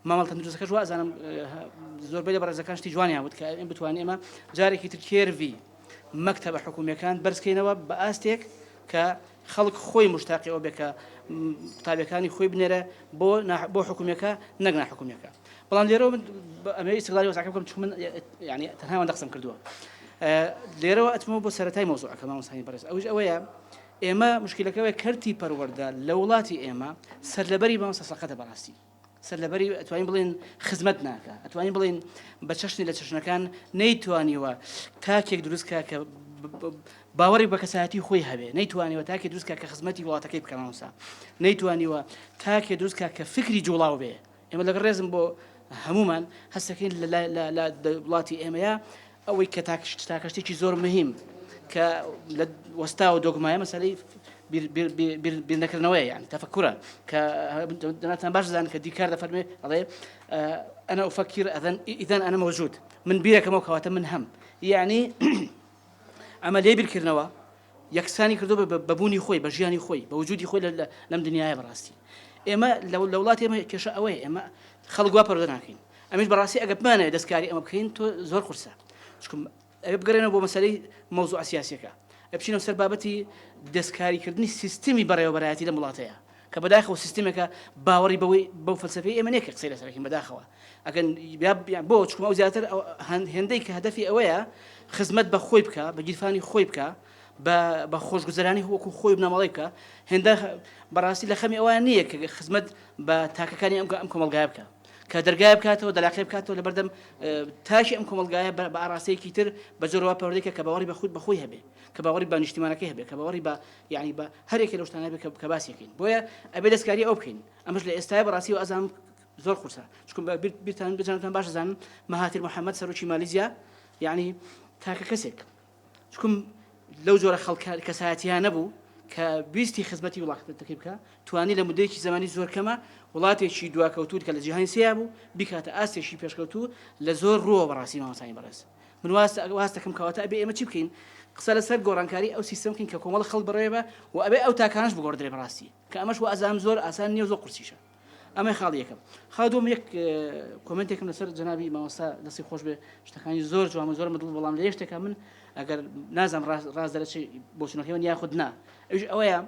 مامەڵ تەندروستەکەش وازانم زۆربەی لە بەڕێزەکان شتی جوانیان وت کە ئێمە بتوانین ئێمە جارێکی تر کێروی مەکتەبە حکومیەکان بەرزکەینەوە بە ئاستێک کە خەڵک خۆی مشتاقی ئەو بێکە قوتابیەکانی خۆی بنێرە بۆ حکومیەکە نەک ناحکومیەکە بەڵام لێرەوە من ئەمەی استقلالی وەزعەکە بکەم چون من یعنی تەنها ئەوەندە قسەم کردووە لێرەوە ئەتمەوە بۆ سەرەتای مەوزوعەکە مامۆستای بەڕێز ئەوش ئەوەیە ئێمە مشکلەکەوەی کەرتی پەروەردە لە وڵاتی ئێمە سەرلەبەری مامۆستا سەقەتە بەڕاستی سەرلەبەری ئەتوانین بڵێن خزمەت ناکە ئەتوانین بڵێن بە چەشنی لە چەشنەکان نەیتوانیوە تاکێک دروستکە کە باوەڕی بە کەسایەتی خۆی هەبێ نەیتوانیوە تاکێ دروستکە کە خزمەتی وڵاتەکەی بکە مامۆستا نەیتوانیوە تاکێ دروستکە کە فکری جوڵاو بێ ئێمە لەگەڵ ڕێزم بۆ هەمومان هەستەکەین لە وڵاتی ئێمەیە ئەوەی کە تاکەشتێکی زۆر مهم کە لە وەستا و دۆگمایە مەسەلەی بیرنەکردنەوەی یعنی تەفەکورە کە دەناتان باش زانن کە دیکار دەفەرمێ ئەڵێ ئەنا ئوفەکر ئیذەن ئەنا مەوجود من بیرەکەمەوە کەواتە من هەم یعنی ئەمە لێ بیرکردنەوە یەکسانی کردو بە بوونی خۆی بە ژیانی خۆی بە وجودی خۆی لەم دنیاە بەڕاستی ئێمە لە وڵاتی ئێمە کێشە ئەوەیە ئێمە خەڵک وا پەروەردە ناکەین ئەمەش بەڕاستی ئەگە بمانەوێت دەستکاری ئەمە بکەین تۆ زۆر قورسە چکم ئەوێ بگەڕێنەوە بۆ مەسەلەی مەوزوع سیاسیەکە بچینەوە سەر بابەتی دەستکاریکردنی سیستمی بەڕێوەبەرایەتی لە وڵاتەیە کە بەداخەوە سیستمێکە باوەڕی بەو فەلسەفەی ئێمە نییە کە قسەی لەسەرەکەین بەداخەوە ئەگەن بۆ چکم ئەو زیاتر هێندەی کە هەدەفی ئەوەیە خزمەت بە خۆی بکە بە گیرفانی خۆی بکە بە خۆشگوزەرانی وەکو خۆی بنەمەڵی بکە هێندە بەڕاستی لە خەمی ئەوە نییە کە خزمەت بە تاکەکانی ئەم کۆمەلگای بکە کە دەرگای بکاتەوە دەلاقی بکاتەوە لە بەردەم تاشی ئەم کۆمەلگایە بە ئاراسەیەکی تر بە زۆرەوە پەروەردەیەکە کە باوەڕی بە خود بەخۆی هەبێ کە باوەڕی بە نیشتیمانەکەی هەبێ کە باوەڕی بە یعنی بە هەرێکی لەو شتانە بێ کە باسیەکەین بۆیە ئەبێ دەستکاری ئەو بکەین ئەمەش لە ئێستای بەڕاستی و ئەزانم زۆر قورسە چکم بیرتان بجانتان باش زانم مەهاتیر محەممەد سەرۆکی مالیزیا یعنی تاکە کەسێک چکم لەو جۆرە خەڵک کەسایەتیان نەبوو کە بیستی خزمەتی وڵاتەکەی بکە توانی لە مدەیەکی زمانی زۆر کەمە وڵاتێکی دواکەوتوت کە لە جیهانی سیا بوو بیکاتە ئاستێکی پێشکەوتوو لە زۆر ڕۆ بەڕاستی مامۆستای بەڕێز من واز دەکەم کەواتە ئەبێ ئێمە چی بکەین قسە لەسەر گۆڕانکاری ئەو سیستەم بکەین کە کۆمەڵ خەڵک بڕێبە و ئەبێ ئەو تاکانش بگۆڕدرێ بەڕاستی کە ئەمەش و ئازام زۆر ئاسان نییە زۆر قورسیشە ئەمە خاڵی یەکەم خادۆم یەک کۆمنتێکم لەسەر جەنابی مامۆستا دەستی خۆش بێ شتەکانی زۆر جوان زۆر مدڵ بەڵام لە یەشتێکە من ئەگەر نازانم ڕاست دەرەچی بۆ چونەکەیەوە یاخود نا ئەوش ئەوەیە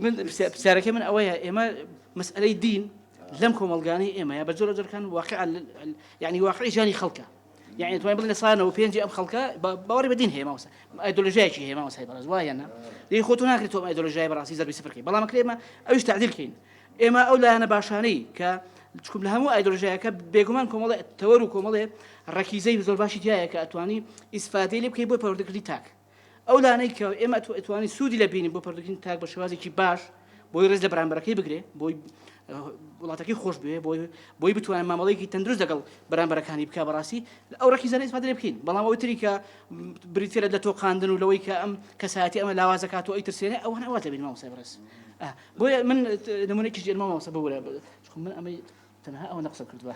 من پرسیارەکەی من ئەوەیە ئێمە مەسئلەی دین لەم کۆمەلگانەی ئێمەیە بە جۆرە جۆرەکان واقع یعنی واقعی ژیانی خەڵکە یعنی توانین بڵێن لە ساڵەوە پێنجی ئەم خەڵکە باوەڕی بە دین هەیە مامۆستا ئایدۆلۆژیایکی هەیە مامۆستای بەڕێز وایە نا دەی خۆتون ناکرێت تۆ ئایدۆلۆژیای بەڕاستی زەربی سفرکەی بەڵام کە ئێمە ئەوش تعدیل بکەین ئێمە ئەو لایەنە باشانەی کە چکم لە هەموو ئایدۆلۆژیاکە بێگومان کۆمەڵێ تەوەر و کۆمەڵێ ڕەکیزەی زۆر باشی تایە کە ئەتوانی ئیسفادەی لێ بکەی بۆ پەروەردەکردنی تاک ئەو لانەی کە ئێمە ئەتوانی سوودی لە بینی بۆ پەروەردەکردنی تاک بە شێوازێکی باش بۆی ڕێز لە بەرامبەرەکەی بگرێ بۆی وڵاتەکەی خۆش بێ بۆی بتوانێت مامەڵەیەکی تەندروست لەگەڵ بەرامبەرەکانی بکە بەڕاستی ئەو ڕەکیزانەی ئیسفادە لێ بکەین بەڵام ئەوەی تری کە بریتێرە لە تۆقاندن و لەوەی کە ئەم کەسایەتی ئەمە لاوازەکات و ئەی ترسێنێ ئەوانە وات لەبین مامۆستای بەڕێز بۆیە من نمونەیەکی ژێر مامۆستا ببوورە من ئەمەی تەنها ئەوە نەقسە کردووە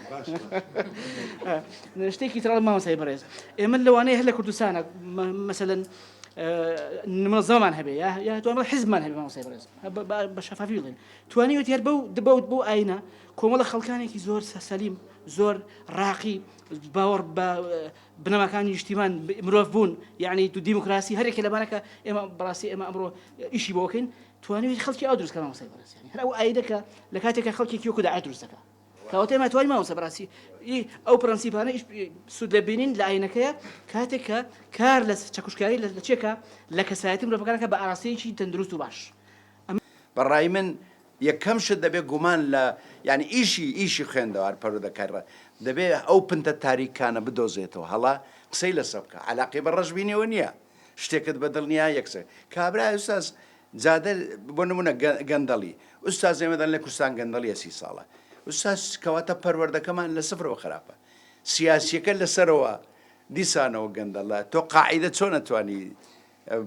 شتێکی تر مامۆستای بەڕێز ئێمە لەوانەیە هەر لە کوردستانە مەسەلەن منظەمان هەبێ یا توانێت حیزبمان هەبێ مامۆستای بەڕێز بە شەفافی بڵێن توانیوێت هەر بەو ئاینە کۆمەڵە خەڵکانێکی زۆر سەلیم زۆر ڕاقی باوەڕ بە بنەماکانی نیشتیمان مرۆڤ بوون یعنی تو دیموکراسی هەرێکە لەبانەکە ئێمە بەڕاستی ئێمە ئەمڕۆ ئیشی بۆ بکەین توانیوێت خەڵکی ئەو دروستکە مامۆستای بەڕێز هەر ئەو ئاینەکە لە کاتێکە خەڵکێکی وەکو داعای دروست دەکات کەواتە ئێمە توانین مامۆستا بەڕاستی ئەو پرەنسیپانە سوود لە بینین لە ئاینەکەیە کاتێک کە کار لە چەکوشکاری لە چێکە لە کەسایەتی مرۆڤەکانەکە بە ئاراسەیەکی تەندروست و باش بەڕای من یەکەم شت دەبێت گومان لە یعنی ئیشی خوێندەوە پەروەردەکاری دەبێت ئەو پنتە تاریکانە بدۆزێتەوە هەڵا قسەی لەسەر بکە علاقەی بە ڕەشبینیەوە نییە شتێکت بەدڵ نییە یەکسەر کابرا ئوستاز جادە بۆ نمونە گەندەڵی ئوستاز ئێمەدەن لە کوردستان گەندەڵیە 30 ساڵە ئوستاز کەواتە پەروەردەکەمان لە سفرەوە خراپە سیاسیەکە لەسەرەوە دیسانەوە گەندەڵە تۆ قاعیدە چۆن نەتوانی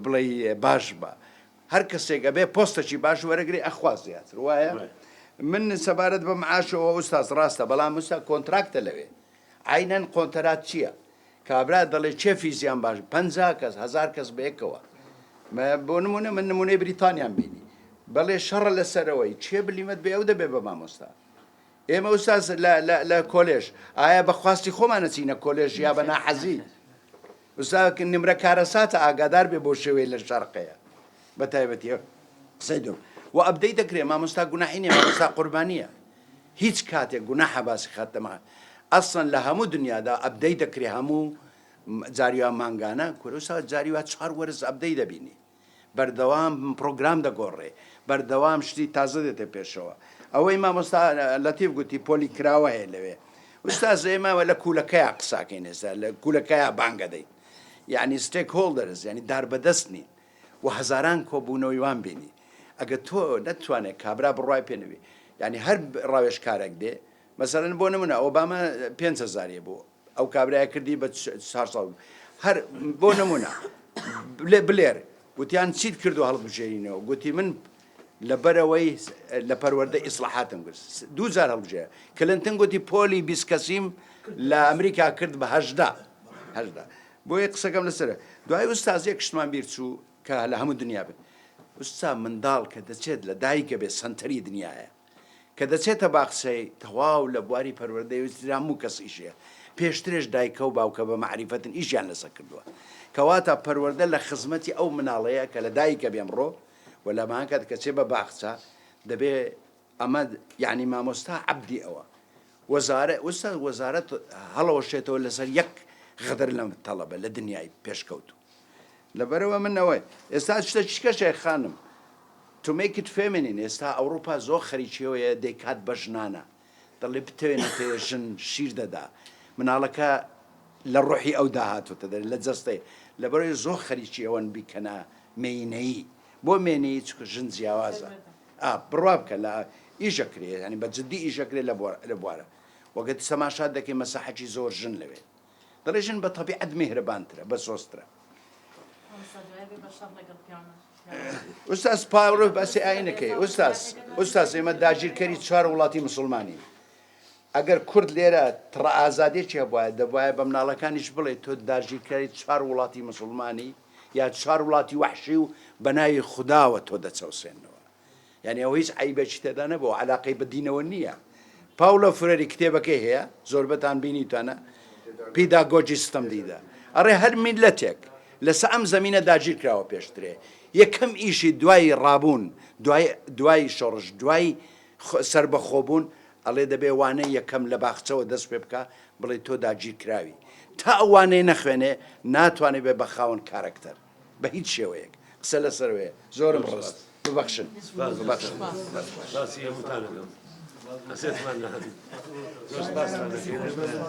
بڵێ باش بە هەر کەسێک ئەبێ پۆستێکی باش وەرەگری ئەخوا زیاتر وایە من سەبارەت بە معاشەوە ئوستاز ڕاستە بەڵام وستا کۆنتراکتە لەوێ عینەن قۆنتەرات چییە کابرا دەڵێ چێ فیزیان باش 50 کەس 1000 کەس بەیەکەوە بۆ نمونە من نمونەی بریتانیان بینی بەڵێ شەڕە لەسەرەوەی چێ بلیمت بێ ئەو دەبێ بە مامۆستا ئێمە ئوستاز لە کۆلێژ ئایا بەخواستی خۆمانە چینە کۆلێژ یا بە ناحەزی ئوستا نمرە کارەساتە ئاگادار بێ بۆ شێوەی لە شەرقەیە بە تایبەتی قسەی دوم و ئەبدەی دەکرێت مامۆستا گوناحی نییە مامۆستا قوربانیە هیچ کاتێک گوناحە باسی خاتەما ئەسڵەن لە هەموو دنیادا ئەبدەی دەکرێت هەموو جاریوان مانگانە کورسا جاریوات 4 وەرز ئەبدەی دەبینی بەردەوام پرۆگرام دەگۆڕێ بەردەوام شتی تازە دێتە پێشەوە ئەوەی مامۆستا لەتیف گوتی پۆلی کراوە هەیە لەوێ ئوستاز ئێمەوە لە کوولەکەیە قساکەین ئێستا لە کوولەکەیە بانگە دەین یعنی ستێک هۆڵدەرز ینی داربەدەست نین و هەزاران کۆبوونەوەی وان بینی ئەگە تۆ نەتوانێت کابرا بڕای پێنەوی ینی هەر ڕاوێژکارێک دێ مەسەرەن بۆ نمونە ئۆبامە 5,000 بوو ئەو کابرای کردی بە 400 هەر بۆ نمونە بلێر گوتیان چیت کردو هەڵبژێرینەوە گوتی من لەبەرەوەی لە پەروەردە ئیسلاحاتم کرد 2000 هەڵبژێر کلنتن گوتی پۆلی 20 کەسیم لە ئەمریکا کرد بە 18 بۆیە قسەکەم لەسەر دوای ئوستازیە کشتمان بیر چوو کە لە هەموو دنیا بن ئوستا منداڵ کە دەچێت لە دایکە بێ سنتەری دنیاە کە دەچێتە باقسەی تەواو لە بواری پەروەردەی هەموو کەس ئیشەیە پێشترێش دایکە و باوکە بە معریفەتن ئیشیان لەسەر کردووە کەواتە پەروەردە لە خزمەتی ئەو مناڵەیە کە لە دایکە بێمڕۆ و لە ماکات کە چێ بە باخچە دەبێ ئەمە یعنی مامۆستا عەبدی ئەوە وەزارەت هەڵەوەشێتەوە لەسەر یەک غەدەر لەم تەڵەبە لە دنیای پێشکەوتو لەبەرەوە منەوەی ئێستا شتە چیکە شێخ خانم to make it feminine ئێستا ئەوروپا زۆر خەریکیەوەیە دەیکات بە ژنانە دەڵێ بتوێنێت ژن شیر دەدا مناڵەکە لە ڕۆحی ئەو داهاتوتە لە جەستەی لەبەرەوەی زۆر خەریکی ئەوەن بیکەنە مێینەیی بۆ مێنەی چکە ژن جیاوازە بڕوا بکە لە ئیژەکرێ ینی بە جددی ئیژەکرێت لە بوارە وەگەت سەماشات دەکەی مەساحەکی زۆر ژن لەوێ دەڵێ ژن بە تەبیعەت میهرەبانترە بە سۆسترە ئوستاز پاوڕۆ باسی ئاینەکەی ئوستاز ئێمە داگیرکەری 4 وڵاتی مسلمانی ئەگەر کورد لێرە تڕە ئازادێکی هەبواە دەبواە بە مناڵەکانیش بڵێ تۆ داگیرکەری 4 وڵاتی مسلمانی یا 4 وڵاتی وحشی و بەناوی خودداوە تۆ دەچەوسێنەوە یعنی ئەو هیچ عیبەکی تێدا نەبوو علاقەی بە دینەوە نییە پاولە فرەری کتێبەکەی هەیە زۆربەتان بینیتانە پیداگۆجی ستەم دیدا ئەڕێ هەر میلەتێک لەسەر ئەم زەمینە داگیر کراوە پێشترێ یەکەم ئیشی دوای ڕابوون دوای شۆڕش دوای سربەخۆبوون ئەڵێ دەبێ وانەی یەکەم لە باخچەوە دەست پێ بکە بڵێ تۆ داگیر کراوی تا ئەوانەی نەخوێنێ ناتوانێت بێ بە خاوەن کارکتەر بە هیچ شێوەیەک قسە لەسەروێ زۆرم ڕست ببەخشن